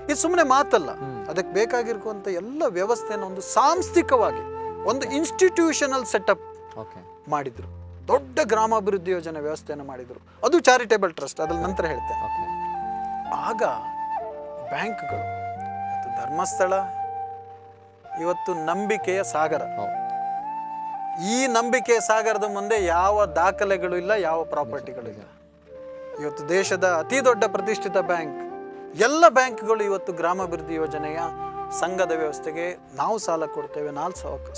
ಇದು ಸುಮ್ಮನೆ ಮಾತಲ್ಲ, ಅದಕ್ಕೆ ಬೇಕಾಗಿರುವಂಥ ಎಲ್ಲ ವ್ಯವಸ್ಥೆಯನ್ನು ಒಂದು ಸಾಂಸ್ಥಿಕವಾಗಿ ಒಂದು ಇನ್ಸ್ಟಿಟ್ಯೂಷನಲ್ ಸೆಟಪ್ ಮಾಡಿದ್ರು. ದೊಡ್ಡ ಗ್ರಾಮಾಭಿವೃದ್ಧಿ ಯೋಜನೆ ವ್ಯವಸ್ಥೆಯನ್ನು ಮಾಡಿದ್ರು, ಅದು ಚಾರಿಟೇಬಲ್ ಟ್ರಸ್ಟ್, ಅದ್ರಲ್ಲಿ ನಂತರ ಹೇಳ್ತೇನೆ. ಆಗ ಬ್ಯಾಂಕ್ಗಳು ಇವತ್ತು ಧರ್ಮಸ್ಥಳ, ಇವತ್ತು ನಂಬಿಕೆಯ ಸಾಗರ. ಈ ನಂಬಿಕೆಯ ಸಾಗರದ ಮುಂದೆ ಯಾವ ದಾಖಲೆಗಳು ಇಲ್ಲ, ಯಾವ ಪ್ರಾಪರ್ಟಿಗಳು ಇಲ್ಲ. ಇವತ್ತು ದೇಶದ ಅತಿ ದೊಡ್ಡ ಪ್ರತಿಷ್ಠಿತ ಬ್ಯಾಂಕ್, ಎಲ್ಲ ಬ್ಯಾಂಕ್ಗಳು ಇವತ್ತು ಗ್ರಾಮಾಭಿವೃದ್ಧಿ ಯೋಜನೆಯ ಸಂಘದ ವ್ಯವಸ್ಥೆಗೆ ನಾವು ಸಾಲ ಕೊಡ್ತೇವೆ,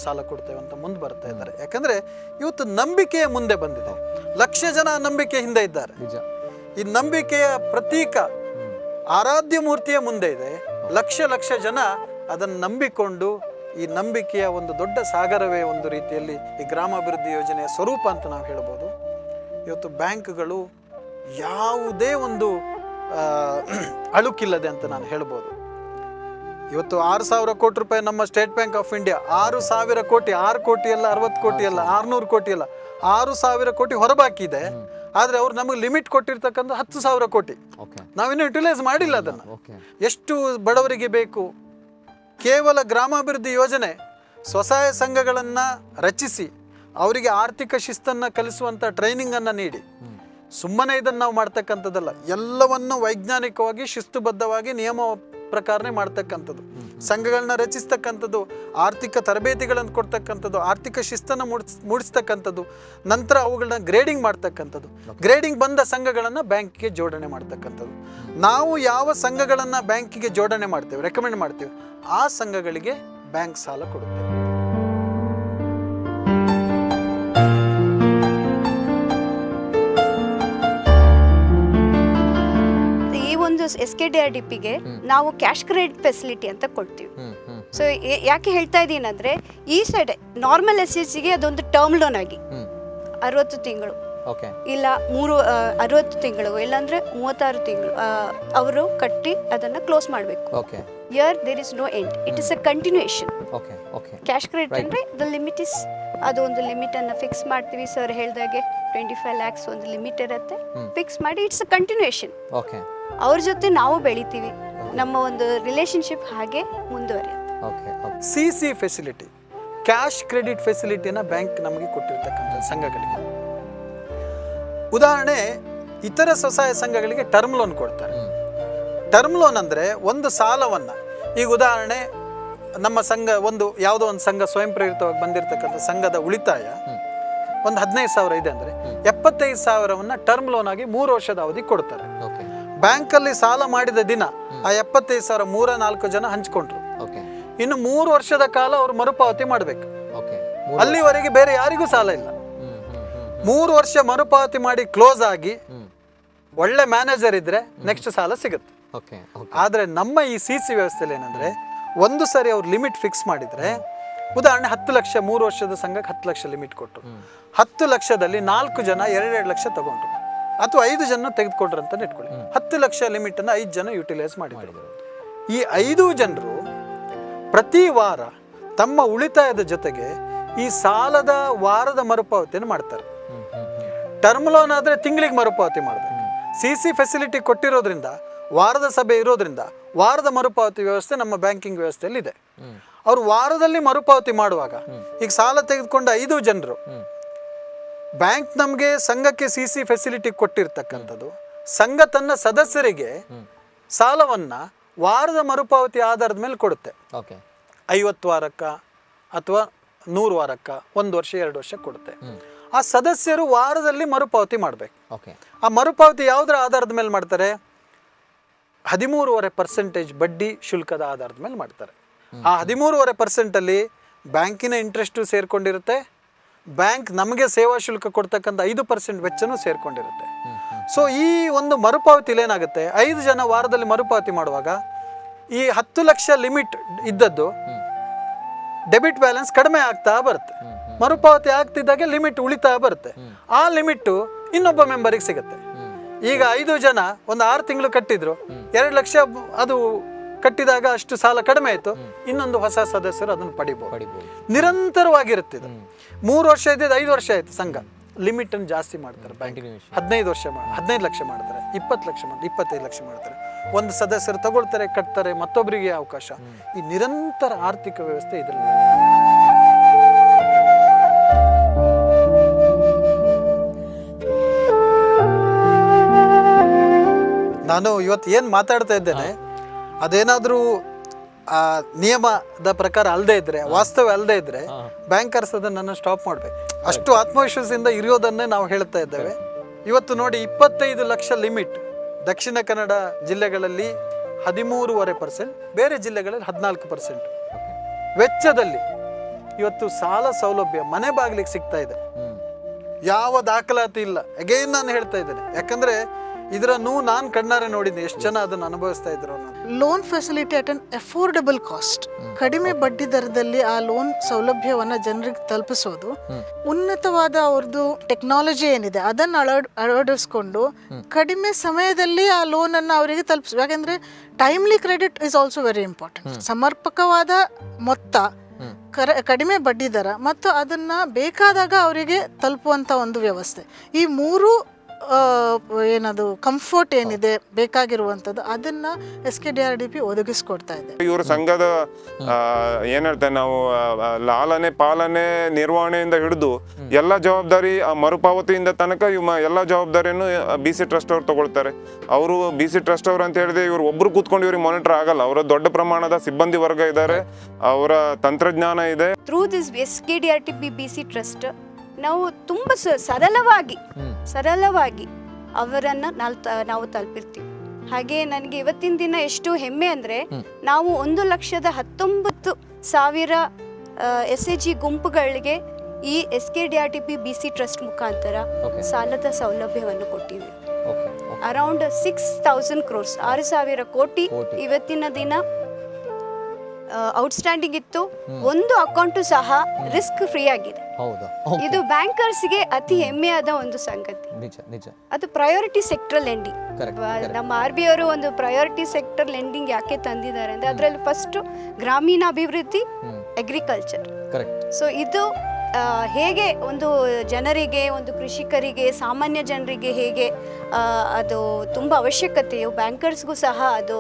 ಸಾಲ ಕೊಡ್ತೇವೆ ಅಂತ ಮುಂದೆ ಬರ್ತಾ ಇದ್ದಾರೆ. ಯಾಕಂದ್ರೆ ಇವತ್ತು ನಂಬಿಕೆಯ ಮುಂದೆ ಬಂದಿದೆ. ಲಕ್ಷ ಜನ ನಂಬಿಕೆ ಹಿಂದೆ ಇದ್ದಾರೆ. ಈ ನಂಬಿಕೆಯ ಪ್ರತೀಕ ಆರಾಧ್ಯ ಮೂರ್ತಿಯ ಮುಂದೆ ಇದೆ. ಲಕ್ಷ ಜನ ಅದನ್ನು ನಂಬಿಕೊಂಡು, ಈ ನಂಬಿಕೆಯ ಒಂದು ದೊಡ್ಡ ಸಾಗರವೇ ಒಂದು ರೀತಿಯಲ್ಲಿ ಈ ಗ್ರಾಮಾಭಿವೃದ್ಧಿ ಯೋಜನೆಯ ಸ್ವರೂಪ ಅಂತ ನಾವು ಹೇಳ್ಬೋದು. ಇವತ್ತು ಬ್ಯಾಂಕ್ಗಳು ಯಾವುದೇ ಒಂದು ಅಳುಕಿಲ್ಲದೆ ಅಂತ ನಾನು ಹೇಳ್ಬೋದು. ಇವತ್ತು 6,000 ಕೋಟಿ ರೂಪಾಯಿ ನಮ್ಮ ಸ್ಟೇಟ್ ಬ್ಯಾಂಕ್ ಆಫ್ ಇಂಡಿಯಾ, 6,000 ಕೋಟಿ, 6 ಕೋಟಿ ಅಲ್ಲ, 60 ಕೋಟಿ ಅಲ್ಲ, 600 ಕೋಟಿ ಅಲ್ಲ, 6,000 ಕೋಟಿ ಹೊರಬಾಕಿ ಇದೆ. ಆದರೆ ಅವ್ರು ನಮಗೆ ಲಿಮಿಟ್ ಕೊಟ್ಟಿರ್ತಕ್ಕಂಥ 10,000 ಕೋಟಿ ನಾವಿನ್ನೂ ಯುಟಿಲೈಸ್ ಮಾಡಿಲ್ಲ ಅದನ್ನು. ಎಷ್ಟು ಬಡವರಿಗೆ ಬೇಕು? ಕೇವಲ ಗ್ರಾಮಾಭಿವೃದ್ಧಿ ಯೋಜನೆ ಸ್ವಸಹಾಯ ಸಂಘಗಳನ್ನು ರಚಿಸಿ ಅವರಿಗೆ ಆರ್ಥಿಕ ಶಿಸ್ತನ್ನು ಕಲಿಸುವಂಥ ಟ್ರೈನಿಂಗನ್ನು ನೀಡಿ ಸುಮ್ಮನೆ ಇದನ್ನು ನಾವು ಮಾಡ್ತಕ್ಕಂಥದ್ದಲ್ಲ. ಎಲ್ಲವನ್ನು ವೈಜ್ಞಾನಿಕವಾಗಿ ಶಿಸ್ತುಬದ್ಧವಾಗಿ ನಿಯಮ ಪ್ರಕಾರನೇ ಮಾಡ್ತಕ್ಕಂಥದ್ದು. ಸಂಘಗಳನ್ನ ರಚಿಸ್ತಕ್ಕಂಥದ್ದು, ಆರ್ಥಿಕ ತರಬೇತಿಗಳನ್ನು ಕೊಡ್ತಕ್ಕಂಥದ್ದು, ಆರ್ಥಿಕ ಶಿಸ್ತನ್ನು ಮೂಡಿಸ್ತಕ್ಕಂಥದ್ದು, ನಂತರ ಅವುಗಳನ್ನ ಗ್ರೇಡಿಂಗ್ ಮಾಡ್ತಕ್ಕಂಥದ್ದು, ಗ್ರೇಡಿಂಗ್ ಬಂದ ಸಂಘಗಳನ್ನು ಬ್ಯಾಂಕಿಗೆ ಜೋಡಣೆ ಮಾಡ್ತಕ್ಕಂಥದ್ದು. ನಾವು ಯಾವ ಸಂಘಗಳನ್ನು ಬ್ಯಾಂಕಿಗೆ ಜೋಡಣೆ ಮಾಡ್ತೇವೆ, ರೆಕಮೆಂಡ್ ಮಾಡ್ತೇವೆ, ಆ ಸಂಘಗಳಿಗೆ ಬ್ಯಾಂಕ್ ಸಾಲ ಕೊಡುತ್ತೆ. SKDRDPಗೆ ನಾವು ಕ್ಯಾಶ್ ಕ್ರೆಡಿಟ್ ಫೆಸಿಲಿಟಿ ಅಂತ ಕೊಡ್ತೀವಿ. ಸೊ ಯಾಕೆ ಹೇಳ್ತಾ ಇದ್ದೀನಿ ಅಂದರೆ, ಈ ಸೈಡ್ ನಾರ್ಮಲ್ SHGಗೆ ಅದೊಂದು ಟರ್ಮ್ ಲೋನ್ ಆಗಿ 60 ತಿಂಗಳು ಇಲ್ಲ 60 ತಿಂಗಳು ಇಲ್ಲಾಂದ್ರೆ 36 ತಿಂಗಳು ಅವರು ಕಟ್ಟಿ ಅದನ್ನು ಕ್ಲೋಸ್ ಮಾಡಬೇಕು. Here there is no end, it is a continuation. Cash credit ಅಂದರೆ ದ ಲಿಮಿಟ್ ಇಸ್, ಅದು ಒಂದು ಲಿಮಿಟನ್ನು ಫಿಕ್ಸ್ ಮಾಡ್ತೀವಿ. ಸರ್ ಹೇಳಿದಾಗೆ 25 lakhs ಒಂದು ಲಿಮಿಟ್ ಇರುತ್ತೆ, ಫಿಕ್ಸ್ ಮಾಡಿ ಇಟ್ಸ್ ಅ ಕಂಟಿನ್ಯೂಯೇಷನ್. ಅವ್ರ ಜೊತೆ ನಾವು ಬೆಳಿತೀವಿ, ನಮ್ಮ ಒಂದು ರಿಲೇಶನ್ಶಿಪ್ ಹಾಗೆ ಮುಂದುವರಿಯುತ್ತೆ. CC ಫೆಸಿಲಿಟಿ, ಕ್ಯಾಶ್ ಕ್ರೆಡಿಟ್ ಫೆಸಿಲಿಟಿನ ಬ್ಯಾಂಕ್ ನಮಗೆ ಕೊಟ್ಟಿರ್ತಕ್ಕಂಥ ಸಂಘಗಳಿಗೆ. ಉದಾಹರಣೆ, ಇತರ ಸ್ವಸಹಾಯ ಸಂಘಗಳಿಗೆ ಟರ್ಮ್ ಲೋನ್ ಕೊಡ್ತಾರೆ. ಟರ್ಮ್ ಲೋನ್ ಅಂದರೆ ಒಂದು ಸಾಲವನ್ನು, ಈಗ ಉದಾಹರಣೆ ನಮ್ಮ ಸಂಘ ಯಾವುದೋ ಒಂದು ಸಂಘ ಸ್ವಯಂ ಪ್ರೇರಿತವಾಗಿ ಬಂದಿರತಕ್ಕಂಥ ಸಂಘದ ಉಳಿತಾಯ ಒಂದು 15,000 ಇದೆ ಅಂದರೆ 75,000 ಟರ್ಮ್ ಲೋನ್ ಆಗಿ 3 ವರ್ಷದ ಅವಧಿ ಕೊಡ್ತಾರೆ. ಬ್ಯಾಂಕಲ್ಲಿ ಸಾಲ ಮಾಡಿದ ದಿನ ಆ 75,000 3-4 ಜನ ಹಂಚ್ಕೊಂಡ್ರು. ಇನ್ನು 3 ವರ್ಷದ ಕಾಲ ಅವರು ಮರುಪಾವತಿ ಮಾಡಬೇಕು. ಅಲ್ಲಿವರೆಗೆ ಬೇರೆ ಯಾರಿಗೂ ಸಾಲ ಇಲ್ಲ. 3 ವರ್ಷ ಮರುಪಾವತಿ ಮಾಡಿ ಕ್ಲೋಸ್ ಆಗಿ ಒಳ್ಳೆ ಮ್ಯಾನೇಜರ್ ಇದ್ರೆ ನೆಕ್ಸ್ಟ್ ಸಾಲ ಸಿಗುತ್ತೆ. ಆದ್ರೆ ನಮ್ಮ ಈ CC ವ್ಯವಸ್ಥೆಯಲ್ಲಿ ಏನಂದ್ರೆ, ಒಂದು ಸರಿ ಅವ್ರು ಲಿಮಿಟ್ ಫಿಕ್ಸ್ ಮಾಡಿದ್ರೆ, ಉದಾಹರಣೆ 10 ಲಕ್ಷ, 3 ವರ್ಷದ ಸಂಘಕ್ಕೆ 10 ಲಕ್ಷ ಲಿಮಿಟ್ ಕೊಟ್ಟರು. 10 ಲಕ್ಷದಲ್ಲಿ 4 ಜನ 2 ಲಕ್ಷ ತಗೊಂಡ್ರು, ಅಥವಾ 5 ಜನ ತೆಗೆದುಕೊಂಡ್ರು ಅಂತ ಇಟ್ಕೊಳ್ಳಿ. 10 ಲಕ್ಷ ಲಿಮಿಟ್ ಅನ್ನು 5 ಜನ ಯುಟಿಲೈಸ್ ಮಾಡಿದ್ರು. ಈ 5 ಜನರು ಪ್ರತಿ ವಾರ ತಮ್ಮ ಉಳಿತಾಯದ ಜೊತೆಗೆ ಈ ಸಾಲದ ವಾರದ ಮರುಪಾವತಿಯನ್ನು ಮಾಡ್ತಾರೆ. ಟರ್ಮ್ ಲೋನ್ ಆದ್ರೆ ತಿಂಗಳಿಗೆ ಮರುಪಾವತಿ ಮಾಡಬೇಕು. CC ಫೆಸಿಲಿಟಿ ಕೊಟ್ಟಿರೋದ್ರಿಂದ, ವಾರದ ಸಭೆ ಇರೋದ್ರಿಂದ ವಾರದ ಮರುಪಾವತಿ ವ್ಯವಸ್ಥೆ ನಮ್ಮ ಬ್ಯಾಂಕಿಂಗ್ ವ್ಯವಸ್ಥೆಯಲ್ಲಿ ಇದೆ. ಅವರು ವಾರದಲ್ಲಿ ಮರುಪಾವತಿ ಮಾಡುವಾಗ, ಈಗ ಸಾಲ ತೆಗೆದುಕೊಂಡ 5 ಜನರು, ಬ್ಯಾಂಕ್ ನಮಗೆ ಸಂಘಕ್ಕೆ CC ಫೆಸಿಲಿಟಿ ಕೊಟ್ಟಿರ್ತಕ್ಕಂಥದ್ದು, ಸಂಘ ತನ್ನ ಸದಸ್ಯರಿಗೆ ಸಾಲವನ್ನ ವಾರದ ಮರುಪಾವತಿ ಆಧಾರದ ಮೇಲೆ ಕೊಡುತ್ತೆ. 50 ವಾರಕ್ಕ ಅಥವಾ 100 ವಾರಕ್ಕ, 1 ವರ್ಷ 2 ವರ್ಷ ಕೊಡುತ್ತೆ. ಆ ಸದಸ್ಯರು ವಾರದಲ್ಲಿ ಮರುಪಾವತಿ ಮಾಡಬೇಕು. ಆ ಮರುಪಾವತಿ ಯಾವುದರ ಆಧಾರದ ಮೇಲೆ ಮಾಡ್ತಾರೆ? 13.5% ಬಡ್ಡಿ ಶುಲ್ಕದ ಆಧಾರದ ಮೇಲೆ ಮಾಡ್ತಾರೆ. ಆ 13.5% ಅಲ್ಲಿ ಬ್ಯಾಂಕಿನ ಇಂಟ್ರೆಸ್ಟು ಸೇರ್ಕೊಂಡಿರುತ್ತೆ, ಬ್ಯಾಂಕ್ ನಮಗೆ ಸೇವಾ ಶುಲ್ಕ ಕೊಡ್ತಕ್ಕಂಥ 5% ವೆಚ್ಚನೂ ಸೇರ್ಕೊಂಡಿರುತ್ತೆ. ಸೊ ಈ ಒಂದು ಮರುಪಾವತಿಲಿ ಏನಾಗುತ್ತೆ, 5 ಜನ ವಾರದಲ್ಲಿ ಮರುಪಾವತಿ ಮಾಡುವಾಗ ಈ 10 ಲಕ್ಷ ಲಿಮಿಟ್ ಇದ್ದದ್ದು ಡೆಬಿಟ್ ಬ್ಯಾಲೆನ್ಸ್ ಕಡಿಮೆ ಆಗ್ತಾ ಬರುತ್ತೆ. ಮರುಪಾವತಿ ಆಗ್ತಿದ್ದಾಗೆ ಲಿಮಿಟ್ ಉಳಿತಾ ಬರುತ್ತೆ. ಆ ಲಿಮಿಟ್ಟು ಇನ್ನೊಬ್ಬ ಮೆಂಬರಿಗೆ ಸಿಗುತ್ತೆ. ಈಗ 5 ಜನ ಒಂದು 6 ತಿಂಗಳು ಕಟ್ಟಿದ್ರು, 2 ಲಕ್ಷ ಅದು ಕಟ್ಟಿದಾಗ ಅಷ್ಟು ಸಾಲ ಕಡಿಮೆ ಆಯಿತು, ಇನ್ನೊಂದು ಹೊಸ ಸದಸ್ಯರು ಅದನ್ನು ಪಡಿಬಹುದು. ನಿರಂತರವಾಗಿರುತ್ತೆ ಇದು. 3 ವರ್ಷ ಇದ್ದಿದ್ದು 5 ವರ್ಷ ಆಯಿತು ಸಂಘ, ಲಿಮಿಟನ್ನು ಜಾಸ್ತಿ ಮಾಡ್ತಾರೆ ಬ್ಯಾಂಕ್. 15 ವರ್ಷ 15 ಲಕ್ಷ ಮಾಡ್ತಾರೆ, 20 ಲಕ್ಷ ಮಾಡ್ತಾರೆ, 25 ಲಕ್ಷ ಮಾಡ್ತಾರೆ. ಒಂದು ಸದಸ್ಯರು ತಗೊಳ್ತಾರೆ, ಕಟ್ತಾರೆ, ಮತ್ತೊಬ್ಬರಿಗೆ ಅವಕಾಶ. ಈ ನಿರಂತರ ಆರ್ಥಿಕ ವ್ಯವಸ್ಥೆ ಇದರಲ್ಲಿ. ನಾನು ಇವತ್ತು ಏನು ಮಾತಾಡ್ತಾ ಇದ್ದೇನೆ ಅದೇನಾದರೂ ನಿಯಮದ ಪ್ರಕಾರ ಅಲ್ಲದೆ ಇದ್ರೆ, ವಾಸ್ತವ ಅಲ್ಲದೆ ಇದ್ರೆ ಬ್ಯಾಂಕರ್ಸ್ ಅದನ್ನು ಸ್ಟಾಪ್ ಮಾಡಬೇಕು. ಅಷ್ಟು ಆತ್ಮವಿಶ್ವಾಸದಿಂದ ಇರೋದನ್ನೇ ನಾವು ಹೇಳ್ತಾ ಇದ್ದೇವೆ. ಇವತ್ತು ನೋಡಿ 25 ಲಕ್ಷ ಲಿಮಿಟ್ ದಕ್ಷಿಣ ಕನ್ನಡ ಜಿಲ್ಲೆಗಳಲ್ಲಿ 13.5%, ಬೇರೆ ಜಿಲ್ಲೆಗಳಲ್ಲಿ 14% ವೆಚ್ಚದಲ್ಲಿ ಇವತ್ತು ಸಾಲ ಸೌಲಭ್ಯ ಮನೆ ಬಾಗಿಲಿಗೆ ಸಿಗ್ತಾ ಇದೆ. ಯಾವ ದಾಖಲಾತಿ ಇಲ್ಲ. ಅಗೇನ್ ನಾನು ಹೇಳ್ತಾ ಇದ್ದೇನೆ, ಯಾಕಂದ್ರೆ ಇದರನ್ನು ನಾನು ಕಣ್ಣಾರೆ ನೋಡಿದ್ದೆ, ಎಷ್ಟು ಜನ ಅದನ್ನು ಅನುಭವಿಸ್ತಾ ಇದ್ರು. Loan facility at an affordable cost, ಕಡಿಮೆ ಬಡ್ಡಿ ದರದಲ್ಲಿ ಆ ಲೋನ್ ಸೌಲಭ್ಯವನ್ನು ಜನರಿಗೆ ತಲುಪಿಸೋದು, ಉನ್ನತವಾದ ಅವ್ರದ್ದು ಟೆಕ್ನಾಲಜಿ ಏನಿದೆ ಅದನ್ನು ಅಳವಡಿಸ್ಕೊಂಡು ಕಡಿಮೆ ಸಮಯದಲ್ಲಿ ಆ ಲೋನ್ ಅನ್ನು ಅವರಿಗೆ ತಲುಪಿಸ್. ಯಾಕಂದ್ರೆ timely credit is also very important. ಸಮರ್ಪಕವಾದ ಮೊತ್ತ, ಕಡಿಮೆ ಬಡ್ಡಿ ದರ ಮತ್ತು ಅದನ್ನ ಬೇಕಾದಾಗ ಅವರಿಗೆ ತಲುಪುವಂತ ಒಂದು ವ್ಯವಸ್ಥೆ, ಈ ಮೂರು ಏನದು ಕಂಫರ್ಟ್ ಏನಿದೆ ಬೇಕಾಗಿರುವಂಥದ್ದು ಅದನ್ನ SKDRDP ಒದಗಿಸ್ಕೊಡ್ತಾ ಇದೆ. ಇವ್ರ ಸಂಘದ ಏನ್ ಹೇಳ್ತಾರೆ ನಾವು ಲಾಲನೆ ಪಾಲನೆ ನಿರ್ವಹಣೆಯಿಂದ ಹಿಡಿದು ಎಲ್ಲ ಜವಾಬ್ದಾರಿ ಮರುಪಾವತಿಯಿಂದ ತನಕ ಎಲ್ಲ ಜವಾಬ್ದಾರಿಯನ್ನು BC ಟ್ರಸ್ಟ್ ಅವ್ರು ತಗೊಳ್ತಾರೆ. ಅವರು BC ಟ್ರಸ್ಟ್ ಅವ್ರು ಅಂತ ಹೇಳಿದ್ರೆ ಇವ್ರು ಒಬ್ರು ಕೂತ್ಕೊಂಡು ಇವ್ರಿಗೆ ಮಾನಿಟರ್ ಆಗಲ್ಲ. ಅವರ ದೊಡ್ಡ ಪ್ರಮಾಣದ ಸಿಬ್ಬಂದಿ ವರ್ಗ ಇದ್ದಾರೆ, ಅವರ ತಂತ್ರಜ್ಞಾನ ಇದೆ. Through this SKDRDP BC trust ನಾವು ತುಂಬ ಸರಳವಾಗಿ ಅವರನ್ನು ನಾವು ತಲುಪಿರ್ತೀವಿ. ಹಾಗೆ ನನಗೆ ಇವತ್ತಿನ ದಿನ ಎಷ್ಟು ಹೆಮ್ಮೆ ಅಂದರೆ, ನಾವು 1,19,000 SHG ಗುಂಪುಗಳಿಗೆ ಈ SKDRDP BC ಟ್ರಸ್ಟ್ ಮುಖಾಂತರ ಸಾಲದ ಸೌಲಭ್ಯವನ್ನು ಕೊಟ್ಟಿವಿ. ಅರೌಂಡ್ 6,000 crores 6,000 ಕೋಟಿ ಇವತ್ತಿನ ದಿನ ಔಟ್ಸ್ಟ್ಯಾಂಡಿಂಗ್ ಇತ್ತು. ಒಂದು ಅಕೌಂಟು ಸಹ ರಿಸ್ಕ್ ಫ್ರೀ ಆಗಿದೆ. ಇದು ಬ್ಯಾಂಕರ್ಸ್ಗೆ ಅತಿ ಹೆಮ್ಮೆಯಾದ ಒಂದು ಸಂಗತಿ. ಅದು ಪ್ರಯಾರಿಟಿ ಸೆಕ್ಟರ್ ಲೆಂಡಿಂಗ್. ನಮ್ಮ RBI ಅವರು ಒಂದು ಪ್ರಯಾರಿಟಿ ಸೆಕ್ಟರ್ ಲೆಂಡಿಂಗ್ ಯಾಕೆ ತಂದಿದ್ದಾರೆ ಅಂದ್ರೆ, ಅದರಲ್ಲಿ ಫಸ್ಟ್ ಗ್ರಾಮೀಣಾಭಿವೃದ್ಧಿ, ಅಗ್ರಿಕಲ್ಚರ್. ಸೊ ಇದು ಹೇಗೆ ಒಂದು ಜನರಿಗೆ, ಒಂದು ಕೃಷಿಕರಿಗೆ, ಸಾಮಾನ್ಯ ಜನರಿಗೆ ಹೇಗೆ ಅದು ತುಂಬ ಅವಶ್ಯಕತೆಯು, ಬ್ಯಾಂಕರ್ಸ್ಗೂ ಸಹ ಅದು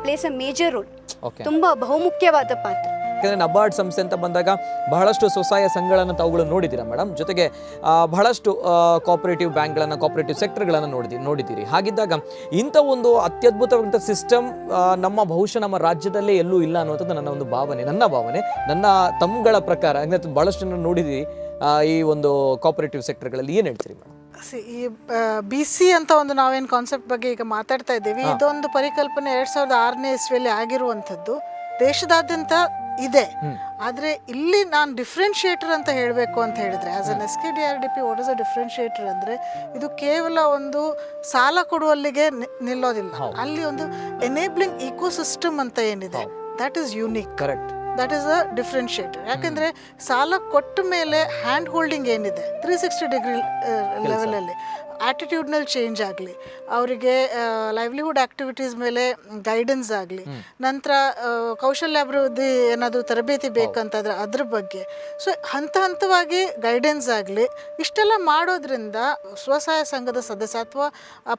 ಪ್ಲೇಸ್ ಅ ಮೇಜರ್ ರೋಲ್, ತುಂಬಾ ಬಹುಮುಖ್ಯವಾದ ಪಾತ್ರ. ಯಾಕಂದರೆ ನಬಾರ್ಡ್ ಸಂಸ್ಥೆ ಅಂತ ಬಂದಾಗ ಬಹಳಷ್ಟು ಸ್ವಸಹಾಯ ಸಂಘಗಳನ್ನು ತಾವುಗಳು ನೋಡಿದ್ದೀರಾ ಮೇಡಮ್, ಜೊತೆಗೆ ಬಹಳಷ್ಟು ಕೋಆಪರೇಟಿವ್ ಬ್ಯಾಂಕ್ಗಳನ್ನು, ಕೋಆಪರೇಟಿವ್ ಸೆಕ್ಟರ್ಗಳನ್ನು ನೋಡಿದ್ದೀರಿ. ಹಾಗಿದ್ದಾಗ ಇಂಥ ಒಂದು ಅತ್ಯದ್ಭುತವಾದಂಥ ಸಿಸ್ಟಮ್ ಬಹುಶಃ ನಮ್ಮ ರಾಜ್ಯದಲ್ಲೇ ಎಲ್ಲೂ ಇಲ್ಲ ಅನ್ನುವಂಥದ್ದು ನನ್ನ ಒಂದು ಭಾವನೆ, ನನ್ನ ತಮ್ಮಗಳ ಪ್ರಕಾರ. ಅಂದರೆ ಬಹಳಷ್ಟು ನೋಡಿದ್ದೀರಿ ಈ ಒಂದು ಕೋಆಪರೇಟಿವ್ ಸೆಕ್ಟರ್ಗಳಲ್ಲಿ. ಏನು ಹೇಳ್ತೀರಿ ಮೇಡಮ್? ಈ BC ಅಂತ ಒಂದು ನಾವೇನು ಕಾನ್ಸೆಪ್ಟ್ ಬಗ್ಗೆ ಈಗ ಮಾತಾಡ್ತಾ ಇದ್ದೀವಿ, ಇದೊಂದು ಪರಿಕಲ್ಪನೆ 2006ನೇ ಇಸ್ವಿಯಲ್ಲಿ ಆಗಿರುವಂಥದ್ದು, ದೇಶದಾದ್ಯಂತ ಇದೆ. ಆದ್ರೆ ಇಲ್ಲಿ ನಾನು ಡಿಫ್ರೆನ್ಶಿಯೇಟರ್ ಅಂತ ಹೇಳಬೇಕು ಅಂತ ಹೇಳಿದ್ರೆ, as an SKDRDP what is a differentiator ಅಂದ್ರೆ, ಇದು ಕೇವಲ ಒಂದು ಸಾಲ ಕೊಡುವಲ್ಲಿಗೆ ನಿಲ್ಲೋದಿಲ್ಲ. ಅಲ್ಲಿ ಒಂದು ಎನೇಬ್ಲಿಂಗ್ ಇಕೋಸಿಸ್ಟಮ್ ಅಂತ ಏನಿದೆ, that is unique. Correct, that is a differentiator. ಯಾಕೆಂದರೆ ಸಾಲ ಕೊಟ್ಟ ಮೇಲೆ ಹ್ಯಾಂಡ್ ಹೋಲ್ಡಿಂಗ್ ಏನಿದೆ 360 ಡಿಗ್ರಿ ಲೆವೆಲಲ್ಲಿ ಆಟಿಟ್ಯೂಡ್ನಲ್ಲಿ ಚೇಂಜ್ ಆಗಲಿ, ಅವರಿಗೆ ಲೈವ್ಲಿಹುಡ್ ಆ್ಯಕ್ಟಿವಿಟೀಸ್ ಮೇಲೆ ಗೈಡೆನ್ಸ್ ಆಗಲಿ, ನಂತರ ಕೌಶಲ್ಯಾಭಿವೃದ್ಧಿ ಏನಾದರೂ ತರಬೇತಿ ಬೇಕಂತಂದರೆ ಅದ್ರ ಬಗ್ಗೆ, ಸೊ ಹಂತವಾಗಿ ಗೈಡೆನ್ಸ್ ಆಗಲಿ, ಇಷ್ಟೆಲ್ಲ ಮಾಡೋದ್ರಿಂದ ಸ್ವಸಹಾಯ ಸಂಘದ ಸದಸ್ಯ ಅಥವಾ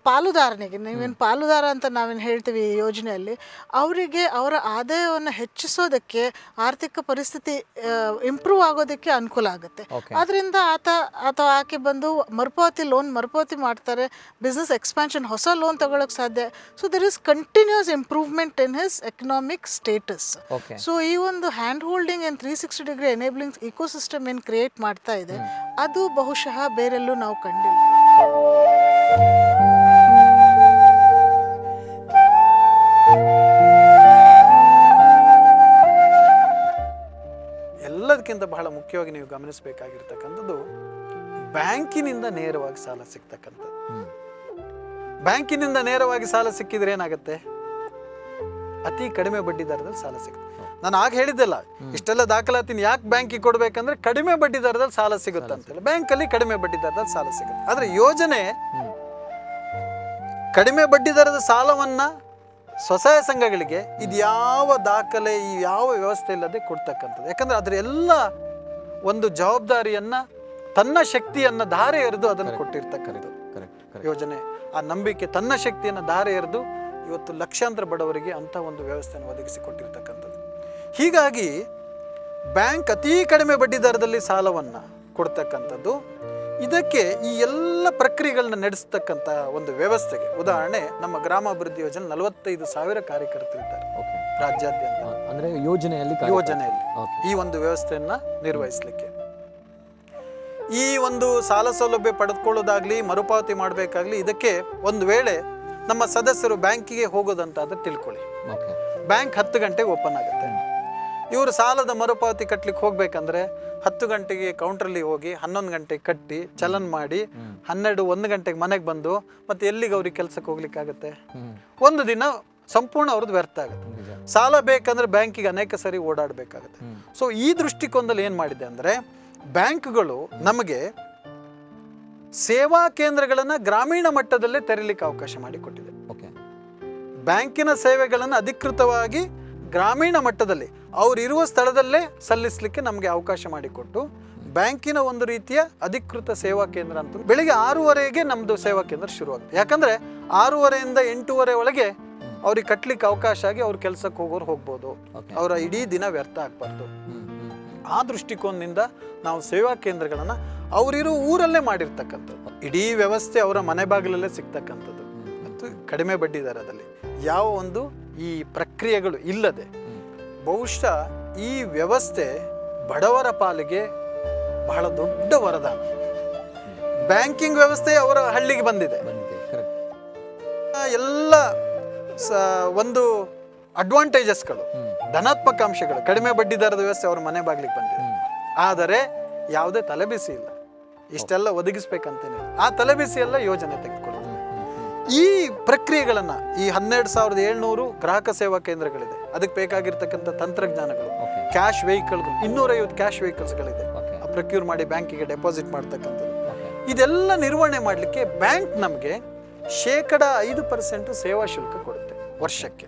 ಪಾಲುದಾರನಿಗೆ, ನೀವೇನು ಪಾಲುದಾರ ಅಂತ ನಾವೇನು ಹೇಳ್ತೀವಿ ಈ ಯೋಜನೆಯಲ್ಲಿ, ಅವರಿಗೆ ಅವರ ಆದಾಯವನ್ನು ಹೆಚ್ಚಿಸೋದಕ್ಕೆ, ಆರ್ಥಿಕ ಪರಿಸ್ಥಿತಿ ಇಂಪ್ರೂವ್ ಆಗೋದಕ್ಕೆ ಅನುಕೂಲ ಆಗುತ್ತೆ. ಅದರಿಂದ ಅಥವಾ ಆಕೆ ಬಂದು ಲೋನ್ ಮರುಪಾವತಿ ಮಾಡ್ತಾರೆ, ಬಿಸ್ನೆಸ್ ಎಕ್ಸ್ಪಾನ್ಷನ್, ಹೊಸ ಲೋನ್ ತಗೊಳ್ಳೋಕೆ ಸಾಧ್ಯ. So there is continuous improvement in his economic status. So ಈ ಒಂದು ಹ್ಯಾಂಡ್ ಹೋಲ್ಡಿಂಗ್ ಏನು 360 ಡಿಗ್ರಿ ಎನೇಬ್ಲಿಂಗ್ ಇಕೋಸಿಸ್ಟಮ್ ಏನು ಕ್ರಿಯೇಟ್ ಮಾಡ್ತಾ ಇದೆ, ಅದು ಬಹುಶಃ ಬೇರೆಲ್ಲೂ ನಾವು ಕಂಡಿಲ್ಲ. ಎಲ್ಲದಕ್ಕಿಂತ ಬಹಳ ಮುಖ್ಯವಾಗಿ ನೀವು ಗಮನಿಸಬೇಕಾಗಿರ್ತಕ್ಕಂಥದ್ದು, ಬ್ಯಾಂಕಿನಿಂದ ನೇರವಾಗಿ ಸಾಲ ಸಿಗ್ತಕ್ಕಂಥದ್ದು. ಬ್ಯಾಂಕಿನಿಂದ ನೇರವಾಗಿ ಸಾಲ ಸಿಕ್ಕಿದ್ರೆ ಏನಾಗುತ್ತೆ, ಅತಿ ಕಡಿಮೆ ಬಡ್ಡಿ ದರದಲ್ಲಿ ಸಾಲ ಸಿಗುತ್ತೆ. ನಾನು ಆಗ ಹೇಳಿದ್ದೆಲ್ಲ, ಇಷ್ಟೆಲ್ಲ ದಾಖಲಾತಿನ ಯಾಕೆ ಬ್ಯಾಂಕಿಗೆ ಕೊಡಬೇಕಂದ್ರೆ ಕಡಿಮೆ ಬಡ್ಡಿ ದರದಲ್ಲಿ ಸಾಲ ಸಿಗುತ್ತೆ ಅಂತೇಳಿ. ಬ್ಯಾಂಕಲ್ಲಿ ಕಡಿಮೆ ಬಡ್ಡಿ ದರದಲ್ಲಿ ಸಾಲ ಸಿಗುತ್ತೆ, ಆದರೆ ಯೋಜನೆ ಕಡಿಮೆ ಬಡ್ಡಿ ದರದ ಸಾಲವನ್ನ ಸ್ವಸಹಾಯ ಸಂಘಗಳಿಗೆ ಇದು ಯಾವ ದಾಖಲೆ, ಯಾವ ವ್ಯವಸ್ಥೆ ಇಲ್ಲದೆ ಕೊಡ್ತಕ್ಕಂಥದ್ದು. ಯಾಕಂದ್ರೆ ಅದರ ಎಲ್ಲ ಒಂದು ಜವಾಬ್ದಾರಿಯನ್ನ ತನ್ನ ಶಕ್ತಿಯನ್ನು ಧಾರೆ ಎರೆದು ಅದನ್ನು ಕೊಟ್ಟಿರ್ತಕ್ಕಂಥದ್ದು ಯೋಜನೆ. ಆ ನಂಬಿಕೆ, ತನ್ನ ಶಕ್ತಿಯನ್ನು ಧಾರೆ ಎರೆದು ಇವತ್ತು ಲಕ್ಷಾಂತರ ಬಡವರಿಗೆ ಅಂಥ ಒಂದು ವ್ಯವಸ್ಥೆಯನ್ನು ಒದಗಿಸಿಕೊಟ್ಟಿರ್ತಕ್ಕಂಥದ್ದು. ಹೀಗಾಗಿ ಬ್ಯಾಂಕ್ ಅತೀ ಕಡಿಮೆ ಬಡ್ಡಿ ದರದಲ್ಲಿ ಸಾಲವನ್ನು ಕೊಡ್ತಕ್ಕಂಥದ್ದು. ಇದಕ್ಕೆ ಈ ಎಲ್ಲ ಪ್ರಕ್ರಿಯೆಗಳನ್ನ ನಡೆಸ್ತಕ್ಕಂಥ ಒಂದು ವ್ಯವಸ್ಥೆಗೆ ಉದಾಹರಣೆ ನಮ್ಮ ಗ್ರಾಮಾಭಿವೃದ್ಧಿ ಯೋಜನೆ 45,000 ಕಾರ್ಯಕರ್ತರಿದ್ದಾರೆ ರಾಜ್ಯಾದ್ಯಂತ. ಅಂದ್ರೆ ಯೋಜನೆಯಲ್ಲಿ ಈ ಒಂದು ವ್ಯವಸ್ಥೆಯನ್ನ ನಿರ್ವಹಿಸಲಿಕ್ಕೆ, ಈ ಒಂದು ಸಾಲ ಸೌಲಭ್ಯ ಪಡೆದುಕೊಳ್ಳೋದಾಗ್ಲಿ ಮರುಪಾವತಿ ಮಾಡಬೇಕಾಗ್ಲಿ, ಇದಕ್ಕೆ ಒಂದು ವೇಳೆ ನಮ್ಮ ಸದಸ್ಯರು ಬ್ಯಾಂಕಿಗೆ ಹೋಗೋದಂತಾದ್ರೆ ತಿಳ್ಕೊಳ್ಳಿ, ಬ್ಯಾಂಕ್ 10 ಗಂಟೆಗೆ ಓಪನ್ ಆಗುತ್ತೆ. ಇವರು ಸಾಲದ ಮರುಪಾವತಿ ಕಟ್ಟಲಿಕ್ಕೆ ಹೋಗ್ಬೇಕಂದ್ರೆ 10 ಗಂಟೆಗೆ ಕೌಂಟ್ರಲ್ಲಿ ಹೋಗಿ 11 ಗಂಟೆಗೆ ಕಟ್ಟಿ ಚಲನ್ ಮಾಡಿ 1 ಗಂಟೆಗೆ ಮನೆಗೆ ಬಂದು ಮತ್ತೆ ಎಲ್ಲಿಗೆ ಅವ್ರಿಗೆ ಕೆಲಸಕ್ಕೆ ಹೋಗ್ಲಿಕ್ಕಾಗತ್ತೆ? ಒಂದು ದಿನ ಸಂಪೂರ್ಣ ಅವ್ರದ್ದು ವ್ಯರ್ಥ ಆಗುತ್ತೆ. ಸಾಲ ಬೇಕಂದ್ರೆ ಬ್ಯಾಂಕಿಗೆ ಅನೇಕ ಸರಿ ಓಡಾಡಬೇಕಾಗುತ್ತೆ. ಸೊ ಈ ದೃಷ್ಟಿಕೋನದಲ್ಲಿ ಏನು ಮಾಡಿದೆ ಅಂದರೆ, ಬ್ಯಾಂಕ್ಗಳು ನಮಗೆ ಸೇವಾ ಕೇಂದ್ರಗಳನ್ನು ಗ್ರಾಮೀಣ ಮಟ್ಟದಲ್ಲೇ ತೆರೀಲಿಕ್ಕೆ ಅವಕಾಶ ಮಾಡಿಕೊಟ್ಟಿದೆ. ಬ್ಯಾಂಕಿನ ಸೇವೆಗಳನ್ನು ಅಧಿಕೃತವಾಗಿ ಗ್ರಾಮೀಣ ಮಟ್ಟದಲ್ಲಿ ಅವ್ರು ಇರುವ ಸ್ಥಳದಲ್ಲೇ ಸಲ್ಲಿಸಲಿಕ್ಕೆ ನಮಗೆ ಅವಕಾಶ ಮಾಡಿಕೊಟ್ಟು, ಬ್ಯಾಂಕಿನ ಒಂದು ರೀತಿಯ ಅಧಿಕೃತ ಸೇವಾ ಕೇಂದ್ರ ಅಂತ ಬೆಳಿಗ್ಗೆ 6:30ಗೆ ನಮ್ಮದು ಸೇವಾ ಕೇಂದ್ರ ಶುರುವಾಗುತ್ತೆ. ಯಾಕಂದರೆ 6:30ಯಿಂದ 8:30 ಒಳಗೆ ಅವ್ರಿಗೆ ಕಟ್ಟಲಿಕ್ಕೆ ಅವಕಾಶ ಆಗಿ ಅವ್ರ ಕೆಲಸಕ್ಕೆ ಹೋಗೋರು ಹೋಗ್ಬೋದು, ಅವರ ಇಡೀ ದಿನ ವ್ಯರ್ಥ ಆಗಬಾರ್ದು. ಆ ದೃಷ್ಟಿಕೋನದಿಂದ ನಾವು ಸೇವಾ ಕೇಂದ್ರಗಳನ್ನು ಅವರಿರೋ ಊರಲ್ಲೇ ಮಾಡಿರ್ತಕ್ಕಂಥದ್ದು. ಇಡೀ ವ್ಯವಸ್ಥೆ ಅವರ ಮನೆ ಬಾಗಿಲಲ್ಲೇ ಸಿಗ್ತಕ್ಕಂಥದ್ದು ಮತ್ತು ಕಡಿಮೆ ಬಡ್ಡಿ ದರದಲ್ಲಿ. ಯಾವ ಒಂದು ಈ ಪ್ರಕ್ರಿಯೆಗಳು ಇಲ್ಲದೆ ಬಹುಶಃ ಈ ವ್ಯವಸ್ಥೆ ಬಡವರ ಪಾಲಿಗೆ ಬಹಳ ದೊಡ್ಡ ವರದಾನ. ಬ್ಯಾಂಕಿಂಗ್ ವ್ಯವಸ್ಥೆ ಅವರ ಹಳ್ಳಿಗೆ ಬಂದಿದೆ, ಎಲ್ಲ ಒಂದು ಅಡ್ವಾಂಟೇಜಸ್ಗಳು, ಧನಾತ್ಮಕ ಅಂಶಗಳು, ಕಡಿಮೆ ಬಡ್ಡಿ ದರದ ವ್ಯವಸ್ಥೆ ಅವರ ಮನೆ ಬಾಗಿಲಿಗೆ ಬಂದಿದೆ. ಆದರೆ ಯಾವುದೇ ತಲೆಬಿಸಿ ಇಲ್ಲ, ಇಷ್ಟೆಲ್ಲ ಒದಗಿಸ್ಬೇಕಂತೇನೆ ಆ ತಲೆಬಿಸಿ ಎಲ್ಲ ಯೋಜನೆ ತೆಗೆದುಕೊಳ್ಳುತ್ತೆ. ಈ ಪ್ರಕ್ರಿಯೆಗಳನ್ನು ಈ 12,700 ಗ್ರಾಹಕ ಸೇವಾ ಕೇಂದ್ರಗಳಿದೆ, ಅದಕ್ಕೆ ಬೇಕಾಗಿರ್ತಕ್ಕಂಥ ತಂತ್ರಜ್ಞಾನಗಳು, ಕ್ಯಾಶ್ ವೆಹಿಕಲ್ಗಳು, 250 ಕ್ಯಾಶ್ ವೆಹಿಕಲ್ಸ್ಗಳಿದೆ, ಪ್ರೊಕ್ಯೂರ್ ಮಾಡಿ ಬ್ಯಾಂಕಿಗೆ ಡೆಪಾಸಿಟ್ ಮಾಡ್ತಕ್ಕಂಥದ್ದು. ಇದೆಲ್ಲ ನಿರ್ವಹಣೆ ಮಾಡಲಿಕ್ಕೆ ಬ್ಯಾಂಕ್ ನಮಗೆ 5% ಸೇವಾ ಶುಲ್ಕ ಕೊಡುತ್ತೆ ವರ್ಷಕ್ಕೆ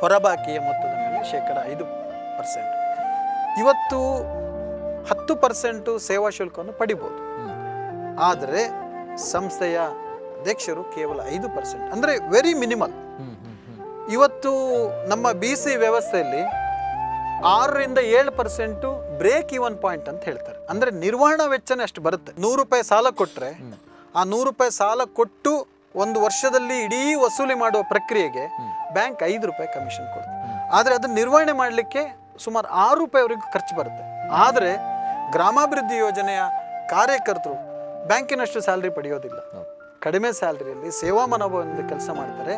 ಹೊರಬಾಕಿಯ ಮೊತ್ತದ ಮೇಲೆ 5%. ಇವತ್ತು 10% ಸೇವಾ ಶುಲ್ಕವನ್ನು ಪಡಿಬೋದು, ಆದರೆ ಸಂಸ್ಥೆಯ ಅಧ್ಯಕ್ಷರು ಕೇವಲ 5%, ಅಂದರೆ ವೆರಿ ಮಿನಿಮಲ್. ಇವತ್ತು ನಮ್ಮ BC ವ್ಯವಸ್ಥೆಯಲ್ಲಿ 6-7% ಬ್ರೇಕ್ ಇವನ್ ಪಾಯಿಂಟ್ ಅಂತ ಹೇಳ್ತಾರೆ. ಅಂದರೆ ನಿರ್ವಹಣಾ ವೆಚ್ಚನೇ ಅಷ್ಟು ಬರುತ್ತೆ. 100 ರೂಪಾಯಿ ಸಾಲ ಕೊಟ್ಟರೆ ಆ 100 ರೂಪಾಯಿ ಸಾಲ ಕೊಟ್ಟು ಒಂದು ವರ್ಷದಲ್ಲಿ ಇಡೀ ವಸೂಲಿ ಮಾಡುವ ಪ್ರಕ್ರಿಯೆಗೆ ಬ್ಯಾಂಕ್ 5 ರೂಪಾಯಿ ಕಮಿಷನ್ ಕೊಡುತ್ತೆ. ಆದರೆ ಅದನ್ನು ನಿರ್ವಹಣೆ ಮಾಡಲಿಕ್ಕೆ ಸುಮಾರು 6 ರೂಪಾಯಿವರೆಗೂ ಖರ್ಚು ಬರುತ್ತೆ. ಆದರೆ ಗ್ರಾಮಾಭಿವೃದ್ಧಿ ಯೋಜನೆಯ ಕಾರ್ಯಕರ್ತರು ಬ್ಯಾಂಕಿನಷ್ಟು ಸ್ಯಾಲ್ರಿ ಪಡೆಯೋದಿಲ್ಲ, ಕಡಿಮೆ ಸ್ಯಾಲ್ರಿಯಲ್ಲಿ ಸೇವಾ ಮನೋಭಾವದಿಂದ ಕೆಲಸ ಮಾಡ್ತಾರೆ.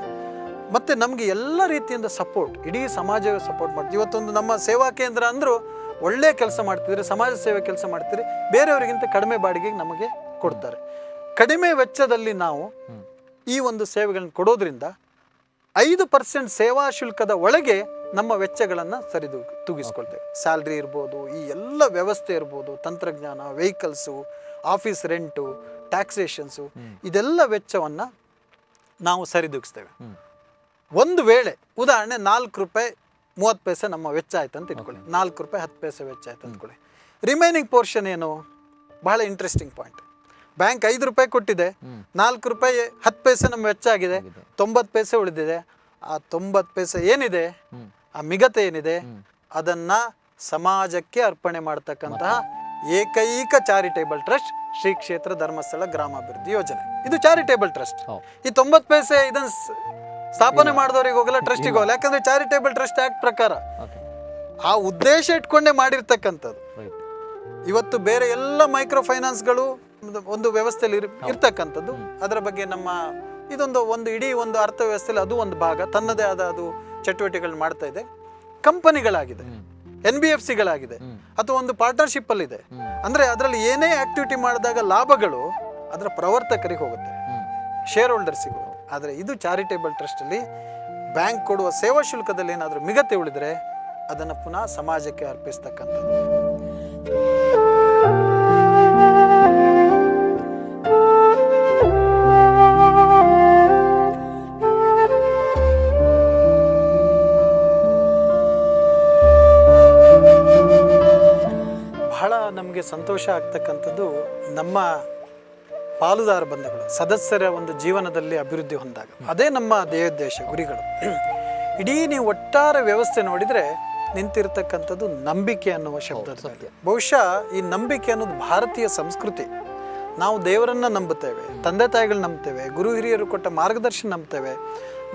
ಮತ್ತು ನಮಗೆ ಎಲ್ಲ ರೀತಿಯಿಂದ ಸಪೋರ್ಟ್, ಇಡೀ ಸಮಾಜವೇ ಸಪೋರ್ಟ್ ಮಾಡ್ತೀವಿ. ಇವತ್ತೊಂದು ನಮ್ಮ ಸೇವಾ ಕೇಂದ್ರ ಅಂದರೂ ಒಳ್ಳೆಯ ಕೆಲಸ ಮಾಡ್ತಿದ್ರೆ, ಸಮಾಜ ಸೇವೆ ಕೆಲಸ ಮಾಡ್ತಿದ್ರೆ, ಬೇರೆಯವರಿಗಿಂತ ಕಡಿಮೆ ಬಾಡಿಗೆಗೆ ನಮಗೆ ಕೊಡ್ತಾರೆ. ಕಡಿಮೆ ವೆಚ್ಚದಲ್ಲಿ ನಾವು ಈ ಒಂದು ಸೇವೆಗಳನ್ನು ಕೊಡೋದ್ರಿಂದ 5% ಸೇವಾ ಶುಲ್ಕದ ಒಳಗೆ ನಮ್ಮ ವೆಚ್ಚಗಳನ್ನು ತೂಗಿಸ್ಕೊಳ್ತೇವೆ. ಸ್ಯಾಲ್ರಿ ಇರ್ಬೋದು, ಈ ಎಲ್ಲ ವ್ಯವಸ್ಥೆ ಇರ್ಬೋದು, ತಂತ್ರಜ್ಞಾನ, ವೆಹಿಕಲ್ಸು, ಆಫೀಸ್ ರೆಂಟು, ಟ್ಯಾಕ್ಸೇಷನ್ಸು, ಇದೆಲ್ಲ ವೆಚ್ಚವನ್ನು ನಾವು ಸರಿದೂಗಿಸ್ತೇವೆ. ಒಂದು ವೇಳೆ ಉದಾಹರಣೆ 4 ರೂಪಾಯಿ 30 ಪೈಸೆ ನಮ್ಮ ವೆಚ್ಚ ಆಯ್ತು ಅಂತ ಇಟ್ಕೊಳ್ಳಿ, 4 ರೂಪಾಯಿ 10 ಪೈಸೆ ವೆಚ್ಚ ಆಯ್ತು ಅಂದ್ಕೊಳ್ಳಿ. ರಿಮೈನಿಂಗ್ ಪೋರ್ಷನ್ ಏನು? ಬಹಳ ಇಂಟ್ರೆಸ್ಟಿಂಗ್ ಪಾಯಿಂಟ್. ಬ್ಯಾಂಕ್ 5 ರೂಪಾಯಿ ಕೊಟ್ಟಿದೆ, 4 ರೂಪಾಯಿ 10 ಪೈಸೆ ನಮ್ಮ ವೆಚ್ಚ ಆಗಿದೆ, 90 ಪೈಸೆ ಉಳಿದಿದೆ. ಆ 90 ಪೈಸೆ ಏನಿದೆ, ಆ ಮಿಗತೆ ಏನಿದೆ, ಅದನ್ನ ಸಮಾಜಕ್ಕೆ ಅರ್ಪಣೆ ಮಾಡ್ತಕ್ಕಂತಹ ಏಕೈಕ ಚಾರಿಟೇಬಲ್ ಟ್ರಸ್ಟ್ ಶ್ರೀ ಕ್ಷೇತ್ರ ಧರ್ಮಸ್ಥಳ ಗ್ರಾಮಾಭಿವೃದ್ಧಿ ಯೋಜನೆ. ಇದು ಚಾರಿಟೇಬಲ್ ಟ್ರಸ್ಟ್. ಈ 90 ಪೈಸೆ ಇದನ್ನು ಸ್ಥಾಪನೆ ಮಾಡಿದವರಿಗೆ ಹೋಗಲ್ಲ, ಟ್ರಸ್ಟಿಗೆ ಹೋಗಲ್ಲ. ಯಾಕಂದ್ರೆ ಚಾರಿಟೇಬಲ್ ಟ್ರಸ್ಟ್ ಆಕ್ಟ್ ಪ್ರಕಾರ ಆ ಉದ್ದೇಶ ಇಟ್ಕೊಂಡೇ ಮಾಡಿರ್ತಕ್ಕಂಥದ್ದು. ಇವತ್ತು ಬೇರೆ ಎಲ್ಲ ಮೈಕ್ರೋ ಫೈನಾನ್ಸ್ಗಳು ಒಂದು ವ್ಯವಸ್ಥೆಯಲ್ಲಿ ಇರ್ತಕ್ಕಂಥದ್ದು. ಅದರ ಬಗ್ಗೆ ನಮ್ಮ ಒಂದು ಇಡೀ ಒಂದು ಅರ್ಥವ್ಯವಸ್ಥೆಯಲ್ಲಿ ಅದು ಒಂದು ಭಾಗ, ತನ್ನದೇ ಆದ ಅದು ಚಟುವಟಿಕೆಗಳನ್ನ ಮಾಡ್ತಾ ಇದೆ. ಕಂಪನಿಗಳಾಗಿದೆ, NBFCಗಳಾಗಿದೆ, ಅಥವಾ ಒಂದು ಪಾರ್ಟ್ನರ್ಶಿಪ್ ಅಲ್ಲಿ ಇದೆ. ಅಂದ್ರೆ ಅದರಲ್ಲಿ ಏನೇ ಆಕ್ಟಿವಿಟಿ ಮಾಡಿದಾಗ ಲಾಭಗಳು ಅದರ ಪ್ರವರ್ತಕರಿಗೆ ಹೋಗುತ್ತೆ, ಶೇರ್ ಹೋಲ್ಡರ್ಸಿಗೆ ಹೋಗುತ್ತೆ. ಆದರೆ ಇದು ಚಾರಿಟೇಬಲ್ ಟ್ರಸ್ಟ್ ಅಲ್ಲಿ ಬ್ಯಾಂಕ್ ಕೊಡುವ ಸೇವಾ ಶುಲ್ಕದಲ್ಲಿ ಏನಾದರೂ ಮಿಗತೆ ಉಳಿದ್ರೆ ಅದನ್ನು ಪುನಃ ಸಮಾಜಕ್ಕೆ ಅರ್ಪಿಸ್ತಕ್ಕಂಥದ್ದು. ಬಹಳ ನಮಗೆ ನಮಗೆ ಸಂತೋಷ ಆಗ್ತಕ್ಕಂಥದ್ದು ನಮ್ಮ ಪಾಲುದಾರ ಬಂಧುಗಳು ಸದಸ್ಯರ ಒಂದು ಜೀವನದಲ್ಲಿ ಅಭಿವೃದ್ಧಿ ಹೊಂದಾಗ ಅದೇ ನಮ್ಮ ಧ್ಯೇಯೋದ್ದೇಶ ಗುರಿಗಳು. ಇಡೀ ನೀವು ಒಟ್ಟಾರೆ ವ್ಯವಸ್ಥೆ ನೋಡಿದರೆ ನಿಂತಿರ್ತಕ್ಕಂಥದ್ದು ನಂಬಿಕೆ ಅನ್ನುವ ಶಬ್ದದ ಮೇಲೆ. ಬಹುಶಃ ಈ ನಂಬಿಕೆ ಅನ್ನೋದು ಭಾರತೀಯ ಸಂಸ್ಕೃತಿ. ನಾವು ದೇವರನ್ನ ನಂಬುತ್ತೇವೆ, ತಂದೆ ತಾಯಿಗಳು ನಂಬ್ತೇವೆ, ಗುರು ಹಿರಿಯರು ಕೊಟ್ಟ ಮಾರ್ಗದರ್ಶನ ನಂಬ್ತೇವೆ.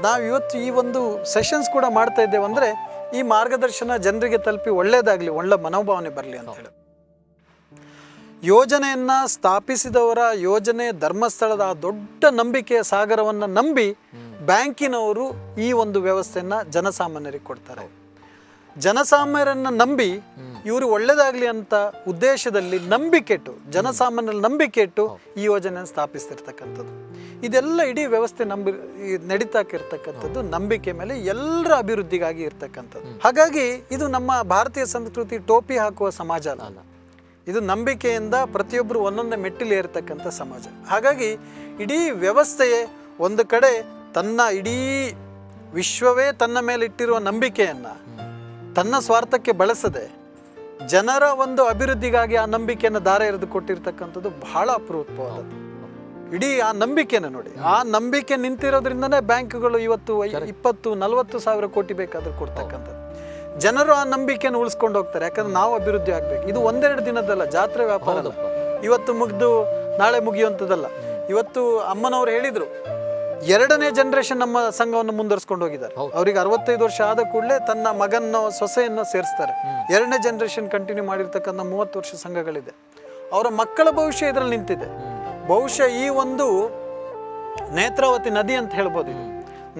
ನಾವು ಇವತ್ತು ಈ ಒಂದು ಸೆಷನ್ಸ್ ಕೂಡ ಮಾಡ್ತಾ ಇದ್ದೇವೆ ಅಂದರೆ ಈ ಮಾರ್ಗದರ್ಶನ ಜನರಿಗೆ ತಲುಪಿ ಒಳ್ಳೇದಾಗಲಿ, ಒಳ್ಳೆ ಮನೋಭಾವನೆ ಬರಲಿ ಅಂತ ಹೇಳಿ. ಯೋಜನೆಯನ್ನ ಸ್ಥಾಪಿಸಿದವರ ಯೋಜನೆ ಧರ್ಮಸ್ಥಳದ ಆ ದೊಡ್ಡ ನಂಬಿಕೆಯ ಸಾಗರವನ್ನು ನಂಬಿ ಬ್ಯಾಂಕಿನವರು ಈ ಒಂದು ವ್ಯವಸ್ಥೆಯನ್ನ ಜನಸಾಮಾನ್ಯರಿಗೆ ಕೊಡ್ತಾರೆ. ಜನಸಾಮಾನ್ಯರನ್ನ ನಂಬಿ ಇವರು ಒಳ್ಳೇದಾಗ್ಲಿ ಅಂತ ಉದ್ದೇಶದಲ್ಲಿ ನಂಬಿಕೆಟ್ಟು ಜನಸಾಮಾನ್ಯರ ನಂಬಿಕೆಟ್ಟು ಈ ಯೋಜನೆಯನ್ನು ಸ್ಥಾಪಿಸ್ತಿರ್ತಕ್ಕಂಥದ್ದು. ಇದೆಲ್ಲ ಇಡೀ ವ್ಯವಸ್ಥೆ ನಡೀತಾಕಿರ್ತಕ್ಕಂಥದ್ದು ನಂಬಿಕೆ ಮೇಲೆ ಎಲ್ಲರ ಅಭಿವೃದ್ಧಿಗಾಗಿ ಇರ್ತಕ್ಕಂಥದ್ದು. ಹಾಗಾಗಿ ಇದು ನಮ್ಮ ಭಾರತೀಯ ಸಂಸ್ಕೃತಿ ಟೋಪಿ ಹಾಕುವ ಸಮಾಜ ಅಲ್ಲ, ಇದು ನಂಬಿಕೆಯಿಂದ ಪ್ರತಿಯೊಬ್ಬರು ಒಂದೊಂದೇ ಮೆಟ್ಟಿಲು ಏರ್ತಕ್ಕಂಥ ಸಮಾಜ. ಹಾಗಾಗಿ ಇಡೀ ವ್ಯವಸ್ಥೆಯೇ ಒಂದು ಕಡೆ ತನ್ನ ಇಡೀ ವಿಶ್ವವೇ ತನ್ನ ಮೇಲೆ ಇಟ್ಟಿರುವ ನಂಬಿಕೆಯನ್ನು ತನ್ನ ಸ್ವಾರ್ಥಕ್ಕೆ ಬಳಸದೆ ಜನರ ಒಂದು ಅಭಿವೃದ್ಧಿಗಾಗಿ ಆ ನಂಬಿಕೆಯನ್ನು ದಾರ ಎರೆದು ಕೊಟ್ಟಿರ್ತಕ್ಕಂಥದ್ದು ಬಹಳ ಅಪರೂಪವಾದದ್ದು. ಇಡೀ ಆ ನಂಬಿಕೆನ ನೋಡಿ, ಆ ನಂಬಿಕೆ ನಿಂತಿರೋದ್ರಿಂದನೇ ಬ್ಯಾಂಕ್ಗಳು ಇವತ್ತು 20-40 ಸಾವಿರ ಕೋಟಿ ಬೇಕಾದ್ರೂ ಕೊಡ್ತಕ್ಕಂಥದ್ದು. ಜನರು ಆ ನಂಬಿಕೆಯನ್ನು ಉಳಿಸ್ಕೊಂಡು ಹೋಗ್ತಾರೆ, ಯಾಕಂದ್ರೆ ನಾವು ಅಭಿವೃದ್ಧಿ ಆಗ್ಬೇಕು. ಇದು ಒಂದೆರಡು ದಿನದಲ್ಲ, ಜಾತ್ರೆ ವ್ಯಾಪಾರ ಅಲ್ಲ, ಇವತ್ತು ಮುಗಿದು ನಾಳೆ ಮುಗಿಯುವಂಥದ್ದಲ್ಲ. ಇವತ್ತು ಅಮ್ಮನವ್ರು ಹೇಳಿದ್ರು, 2ನೇ ಜನರೇಷನ್ ನಮ್ಮ ಸಂಘವನ್ನು ಮುಂದುವರಿಸ್ಕೊಂಡು ಹೋಗಿದ್ದಾರೆ. ಅವ್ರಿಗೆ 65 ವರ್ಷ ಆದ ಕೂಡಲೇ ತನ್ನ ಮಗನ ಸೊಸೆಯನ್ನು ಸೇರಿಸ್ತಾರೆ. 2ನೇ ಜನರೇಷನ್ ಕಂಟಿನ್ಯೂ ಮಾಡಿರ್ತಕ್ಕಂಥ 30 ವರ್ಷ ಸಂಘಗಳಿದೆ. ಅವರ ಮಕ್ಕಳ ಭವಿಷ್ಯ ಇದರಲ್ಲಿ ನಿಂತಿದೆ. ಬಹುಶಃ ಈ ಒಂದು ನೇತ್ರಾವತಿ ನದಿ ಅಂತ ಹೇಳ್ಬೋದು. ಇದು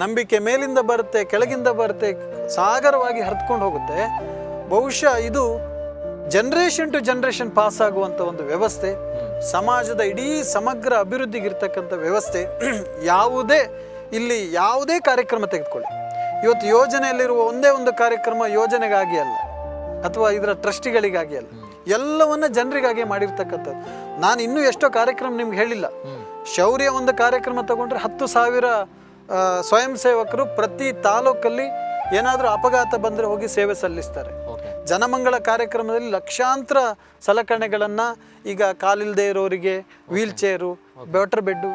ನಂಬಿಕೆ ಮೇಲಿಂದ ಬರುತ್ತೆ, ಕೆಳಗಿಂದ ಬರುತ್ತೆ, ಸಾಗರವಾಗಿ ಹರಿದುಕೊಂಡು ಹೋಗುತ್ತೆ. ಬಹುಶಃ ಇದು ಜನರೇಷನ್ ಟು ಜನರೇಷನ್ ಪಾಸ್ ಆಗುವಂಥ ಒಂದು ವ್ಯವಸ್ಥೆ, ಸಮಾಜದ ಇಡೀ ಸಮಗ್ರ ಅಭಿವೃದ್ಧಿಗಿರ್ತಕ್ಕಂಥ ವ್ಯವಸ್ಥೆ. ಯಾವುದೇ ಕಾರ್ಯಕ್ರಮ ತೆಗೆದುಕೊಳ್ಳಿ, ಇವತ್ತು ಯೋಜನೆಯಲ್ಲಿರುವ ಒಂದೇ ಒಂದು ಕಾರ್ಯಕ್ರಮ ಯೋಜನೆಗಾಗಿ ಅಲ್ಲ ಅಥವಾ ಇದರ ಟ್ರಸ್ಟಿಗಳಿಗಾಗಿ ಅಲ್ಲ, ಎಲ್ಲವನ್ನ ಜನರಿಗಾಗಿ ಮಾಡಿರ್ತಕ್ಕಂಥದ್ದು. ನಾನು ಇನ್ನೂ ಎಷ್ಟೋ ಕಾರ್ಯಕ್ರಮ ನಿಮ್ಗೆ ಹೇಳಿಲ್ಲ. ಶೌರ್ಯ ಒಂದು ಕಾರ್ಯಕ್ರಮ ತಗೊಂಡ್ರೆ 10,000 ಸ್ವಯಂ ಸೇವಕರು ಪ್ರತಿ ತಾಲೂಕಲ್ಲಿ ಏನಾದರೂ ಅಪಘಾತ ಬಂದರೆ ಹೋಗಿ ಸೇವೆ ಸಲ್ಲಿಸ್ತಾರೆ. ಜನಮಂಗಳ ಕಾರ್ಯಕ್ರಮದಲ್ಲಿ ಲಕ್ಷಾಂತರ ಸಲಕರಣೆಗಳನ್ನು, ಈಗ ಕಾಲಿಲ್ಲದೆ ಇರೋರಿಗೆ ವೀಲ್ ಚೇರು, ವಾಟರ್ ಬೆಡ್ಡು,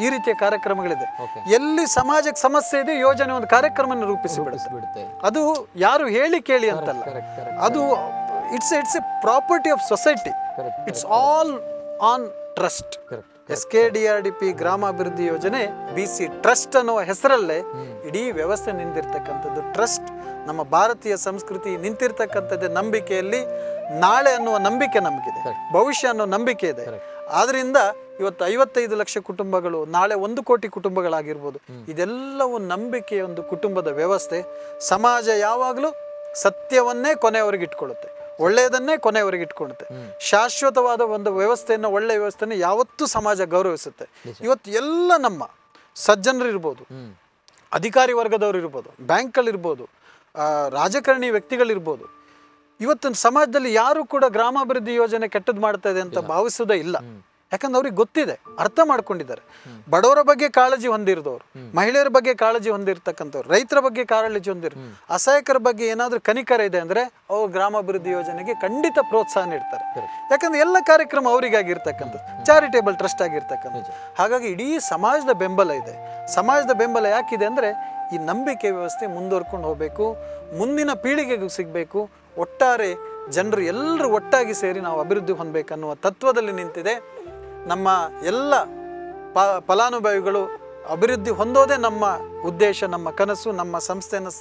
ಈ ರೀತಿಯ ಕಾರ್ಯಕ್ರಮಗಳಿದೆ. ಎಲ್ಲಿ ಸಮಾಜಕ್ಕೆ ಸಮಸ್ಯೆ ಇದೆ ಯೋಜನೆ ಒಂದು ಕಾರ್ಯಕ್ರಮ ರೂಪಿಸಿಬಿಡುತ್ತೆ. ಅದು ಯಾರು ಹೇಳಿ ಕೇಳಿ ಅಂತಲ್ಲ, ಅದು it's A property of society. It's all on trust. SKDRDP ಗ್ರಾಮಾಭಿವೃದ್ಧಿ ಯೋಜನೆ BC ಟ್ರಸ್ಟ್ ಅನ್ನುವ ಹೆಸರಲ್ಲೇ ಇಡೀ ವ್ಯವಸ್ಥೆ ನಿಂತಿರ್ತಕ್ಕಂಥದ್ದು. ಟ್ರಸ್ಟ್ ನಮ್ಮ ಭಾರತೀಯ ಸಂಸ್ಕೃತಿ ನಿಂತಿರ್ತಕ್ಕಂಥದ್ದೇ ನಂಬಿಕೆಯಲ್ಲಿ. ನಾಳೆ ಅನ್ನುವ ನಂಬಿಕೆ ನಮಗಿದೆ, ಭವಿಷ್ಯ ಅನ್ನೋ ನಂಬಿಕೆ ಇದೆ. ಆದ್ರಿಂದ ಇವತ್ತು 55 ಲಕ್ಷ ಕುಟುಂಬಗಳು, ನಾಳೆ 1 ಕೋಟಿ ಕುಟುಂಬಗಳಾಗಿರ್ಬೋದು. ಇದೆಲ್ಲವೂ ನಂಬಿಕೆಯ ಒಂದು ಕುಟುಂಬದ ವ್ಯವಸ್ಥೆ. ಸಮಾಜ ಯಾವಾಗಲೂ ಸತ್ಯವನ್ನೇ ಕೊನೆಯವರೆಗೆ ಇಟ್ಕೊಳ್ಳುತ್ತೆ, ಒಳ್ಳೆಯದನ್ನೇ ಕೊನೆಯವರೆಗೆ ಇಟ್ಕೊಳ್ಳುತ್ತೆ. ಶಾಶ್ವತವಾದ ಒಂದು ವ್ಯವಸ್ಥೆಯನ್ನು, ಒಳ್ಳೆಯ ವ್ಯವಸ್ಥೆಯನ್ನು ಯಾವತ್ತೂ ಸಮಾಜ ಗೌರವಿಸುತ್ತೆ. ಇವತ್ತು ಎಲ್ಲ ನಮ್ಮ ಸಜ್ಜನರಿರ್ಬೋದು, ಅಧಿಕಾರಿ ವರ್ಗದವರು ಇರ್ಬೋದು, ಬ್ಯಾಂಕ್ಗಳಿರ್ಬೋದು, ರಾಜಕಾರಣಿ ವ್ಯಕ್ತಿಗಳಿರ್ಬೋದು, ಇವತ್ತಿನ ಸಮಾಜದಲ್ಲಿ ಯಾರು ಕೂಡ ಗ್ರಾಮಾಭಿವೃದ್ಧಿ ಯೋಜನೆ ಕೆಟ್ಟದ್ದು ಮಾಡ್ತಾ ಇದೆ ಅಂತ ಭಾವಿಸೋದೇ ಇಲ್ಲ. ಯಾಕಂದ್ರೆ ಅವ್ರಿಗೆ ಗೊತ್ತಿದೆ, ಅರ್ಥ ಮಾಡ್ಕೊಂಡಿದ್ದಾರೆ. ಬಡವರ ಬಗ್ಗೆ ಕಾಳಜಿ ಹೊಂದಿರಿದವರು, ಮಹಿಳೆಯರ ಬಗ್ಗೆ ಕಾಳಜಿ ಹೊಂದಿರತಕ್ಕಂಥವ್ರು, ರೈತರ ಬಗ್ಗೆ ಕಾಳಜಿ ಅಸಹಾಯಕರ ಬಗ್ಗೆ ಏನಾದರೂ ಕನಿಕರ ಇದೆ ಅಂದರೆ ಅವರು ಗ್ರಾಮಾಭಿವೃದ್ಧಿ ಯೋಜನೆಗೆ ಖಂಡಿತ ಪ್ರೋತ್ಸಾಹ ನೀಡ್ತಾರೆ. ಯಾಕಂದ್ರೆ ಎಲ್ಲ ಕಾರ್ಯಕ್ರಮ ಅವರಿಗಾಗಿರ್ತಕ್ಕಂಥದ್ದು, ಚಾರಿಟೇಬಲ್ ಟ್ರಸ್ಟ್ ಆಗಿರ್ತಕ್ಕಂಥದ್ದು. ಹಾಗಾಗಿ ಇಡೀ ಸಮಾಜದ ಬೆಂಬಲ ಇದೆ. ಸಮಾಜದ ಬೆಂಬಲ ಯಾಕಿದೆ ಅಂದರೆ ಈ ನಂಬಿಕೆ ವ್ಯವಸ್ಥೆ ಮುಂದುವರ್ಕೊಂಡು ಹೋಗಬೇಕು, ಮುಂದಿನ ಪೀಳಿಗೆಗೂ ಸಿಗಬೇಕು. ಒಟ್ಟಾರೆ ಜನರು ಎಲ್ಲರೂ ಒಟ್ಟಾಗಿ ಸೇರಿ ನಾವು ಅಭಿವೃದ್ಧಿ ಹೊಂದಬೇಕನ್ನುವ ತತ್ವದಲ್ಲಿ ನಿಂತಿದೆ. ನಮ್ಮ ಎಲ್ಲ ಫಲಾನುಭವಿಗಳು ಅಭಿವೃದ್ಧಿ ಹೊಂದೋದೇ ನಮ್ಮ ಉದ್ದೇಶ, ನಮ್ಮ ಕನಸು. ನಮ್ಮ ಸಂಸ್ಥೆಯನ್ನು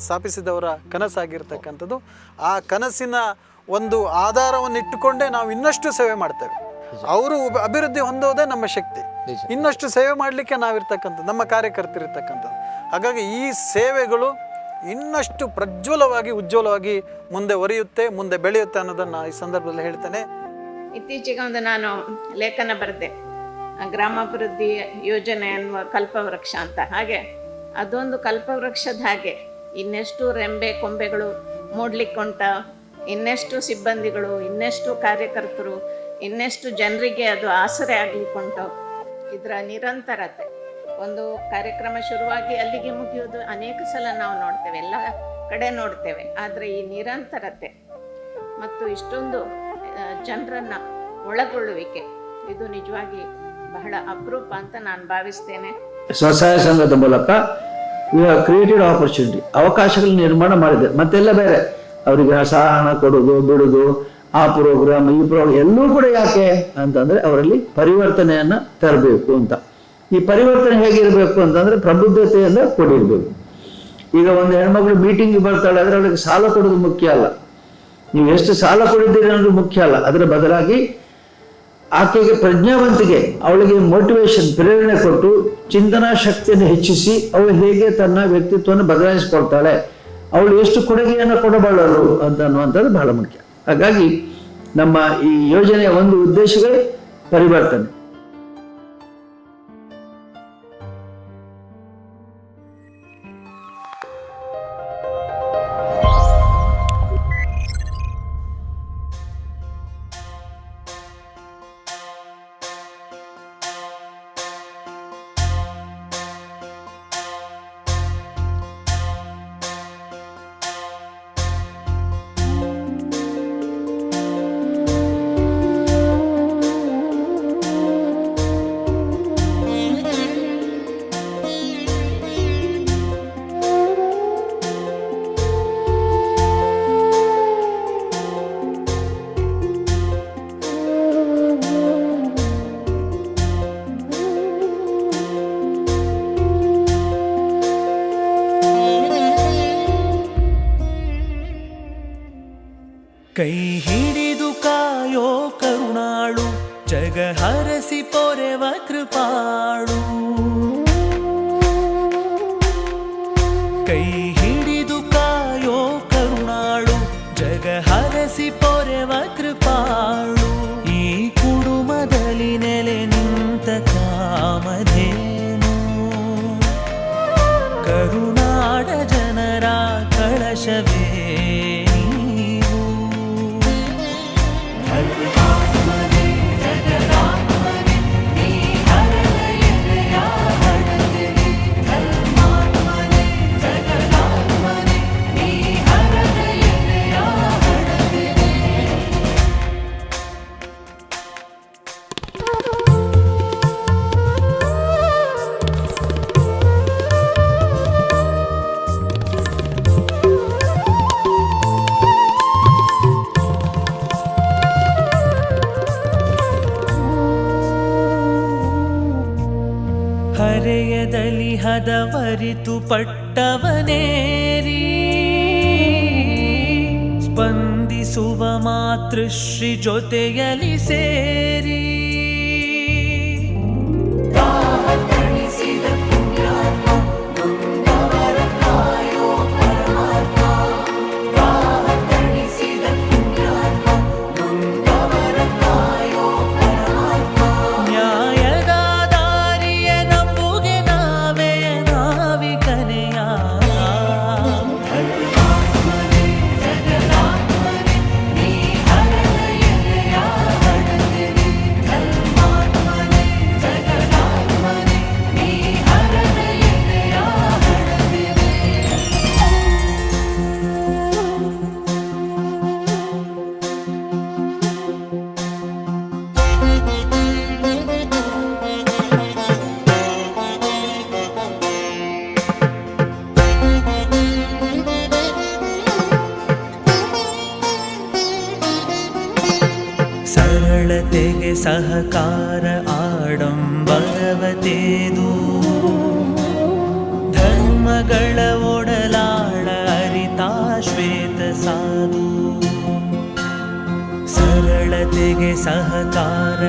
ಸ್ಥಾಪಿಸಿದವರ ಕನಸಾಗಿರ್ತಕ್ಕಂಥದ್ದು. ಆ ಕನಸಿನ ಒಂದು ಆಧಾರವನ್ನು ಇಟ್ಟುಕೊಂಡೇ ನಾವು ಇನ್ನಷ್ಟು ಸೇವೆ ಮಾಡ್ತೇವೆ. ಅವರು ಅಭಿವೃದ್ಧಿ ಹೊಂದೋದೇ ನಮ್ಮ ಶಕ್ತಿ. ಇನ್ನಷ್ಟು ಸೇವೆ ಮಾಡಲಿಕ್ಕೆ ನಾವಿರ್ತಕ್ಕಂಥದ್ದು, ನಮ್ಮ ಕಾರ್ಯಕರ್ತರಿರ್ತಕ್ಕಂಥದ್ದು. ಹಾಗಾಗಿ ಈ ಸೇವೆಗಳು ಇನ್ನಷ್ಟು ಪ್ರಜ್ವಲವಾಗಿ, ಉಜ್ವಲವಾಗಿ ಮುಂದೆ ಒರೆಯುತ್ತೆ, ಮುಂದೆ ಬೆಳೆಯುತ್ತೆ ಅನ್ನೋದನ್ನು ಈ ಸಂದರ್ಭದಲ್ಲಿ ಹೇಳ್ತೇನೆ. ಇತ್ತೀಚೆಗೆ ಒಂದು ನಾನು ಲೇಖನ ಬರೆದೆ, ಗ್ರಾಮಾಭಿವೃದ್ಧಿ ಯೋಜನೆ ಅನ್ನುವ ಕಲ್ಪವೃಕ್ಷ ಅಂತ. ಹಾಗೆ ಅದೊಂದು ಕಲ್ಪವೃಕ್ಷದ ಹಾಗೆ ಇನ್ನೆಷ್ಟು ರೆಂಬೆ ಕೊಂಬೆಗಳು ಮೂಡ್ಲಿಕ್ಕುಂಟ, ಇನ್ನೆಷ್ಟು ಸಿಬ್ಬಂದಿಗಳು, ಇನ್ನೆಷ್ಟು ಕಾರ್ಯಕರ್ತರು, ಇನ್ನೆಷ್ಟು ಜನರಿಗೆ ಅದು ಆಸರೆ ಆಗ್ಲಿಕ್ಕುಂಟು. ಇದರ ನಿರಂತರತೆ, ಒಂದು ಕಾರ್ಯಕ್ರಮ ಶುರುವಾಗಿ ಅಲ್ಲಿಗೆ ಮುಗಿಯೋದು ಅನೇಕ ಸಲ ನಾವು ನೋಡ್ತೇವೆ, ಎಲ್ಲ ಕಡೆ ನೋಡ್ತೇವೆ. ಆದರೆ ಈ ನಿರಂತರತೆ ಮತ್ತು ಇಷ್ಟೊಂದು ಜನರನ್ನು ಒಳಗೊಳ್ಳುವಿಕೆ ಇದು ನಿಜವಾಗಿ ಬಹಳ ಅಪರೂಪ ಅಂತ ನಾನು ಭಾವಿಸ್ತೇನೆ. ಸ್ವಸಹಾಯ ಸಂಘದ ಮೂಲಕ ಕ್ರಿಯೇಟೆಡ್ ಆಪರ್ಚುನಿಟಿ, ಅವಕಾಶಗಳ ನಿರ್ಮಾಣ ಮಾಡಿದೆ. ಮತ್ತೆಲ್ಲ ಬೇರೆ ಅವರಿಗೆ ಹಣ ಕೊಡೋದು ಬಿಡೋದು, ಆ ಪ್ರೋಗ್ರಾಮ್ ಈ ಪ್ರೋಗ್ರಾಮ್ ಎಲ್ಲೂ ಕೂಡ ಯಾಕೆ ಅಂತಂದರೆ ಅವರಲ್ಲಿ ಪರಿವರ್ತನೆಯನ್ನು ತರಬೇಕು ಅಂತ. ಈ ಪರಿವರ್ತನೆ ಹೇಗಿರಬೇಕು ಅಂತಂದರೆ ಪ್ರಬುದ್ಧತೆಯಿಂದ ಕೊಡಿರಬೇಕು. ಈಗ ಒಂದು ಹೆಣ್ಮಗಳು ಮೀಟಿಂಗಿಗೆ ಬರ್ತಾಳೆ ಅಂದರೆ ಅವಳಿಗೆ ಸಾಲ ಕೊಡೋದು ಮುಖ್ಯ ಅಲ್ಲ, ನೀವು ಎಷ್ಟು ಸಾಲ ಕೊಡಿದ್ದೀರಿ ಅನ್ನೋದು ಮುಖ್ಯ ಅಲ್ಲ. ಅದರ ಬದಲಾಗಿ ಆಕೆಗೆ ಪ್ರಜ್ಞಾವಂತಿಕೆ, ಅವಳಿಗೆ ಮೋಟಿವೇಶನ್, ಪ್ರೇರಣೆ ಕೊಟ್ಟು ಚಿಂತನಾ ಶಕ್ತಿಯನ್ನು ಹೆಚ್ಚಿಸಿ ಅವಳು ಹೇಗೆ ತನ್ನ ವ್ಯಕ್ತಿತ್ವವನ್ನು ಬದಲಾಯಿಸಿಕೊಳ್ತಾಳೆ, ಅವಳು ಎಷ್ಟು ಕೊಡುಗೆಯನ್ನು ಕೊಡಬಲ್ಲರು ಅನ್ನುವಂಥದ್ದು ಬಹಳ ಮುಖ್ಯ. ಹಾಗಾಗಿ ನಮ್ಮ ಈ ಯೋಜನೆಯ ಒಂದು ಉದ್ದೇಶವೇ ಪರಿವರ್ತನೆ. ಕೈ ಹಿಡಿದು ಕಾಯೋ ಕರುಣಾಳು, ಜಗ ಹರಸಿ ಪೊರೆವ ಕೃಪಾಳು. ಕೈ ಹಿಡಿದು ಕಾಯೋ ಕರುಣಾಳು, ಜಗ ಹರಸಿ ಪೊರೆವ ಕೃಪಾಳು. ಈ ಕುಡುಮದಲ್ಲಿ ನೆಲೆ ನಿಂತ ಕಾಮಧೇನು, ಕರುನಾಡ ಜನರ ಕಳಶವೇ ಹರೆಯದಲ್ಲಿ ಹದವರಿತು ಪಟ್ಟವನೇರಿ, ಸ್ಪಂದಿಸುವ ಮಾತೃಶ್ರೀ ಜೊತೆಯಲ್ಲಿ ಸೇರಿ. ಸರಳತೆಗೆ ಸಹಕಾರ ಆಡಂಬರವತೇದು, ಧರ್ಮಗಳ ಒಡಲಾಳ ಅರಿತ ಶ್ವೇತ ಸಾಧು. ಸರಳತೆಗೆ ಸಹಕಾರ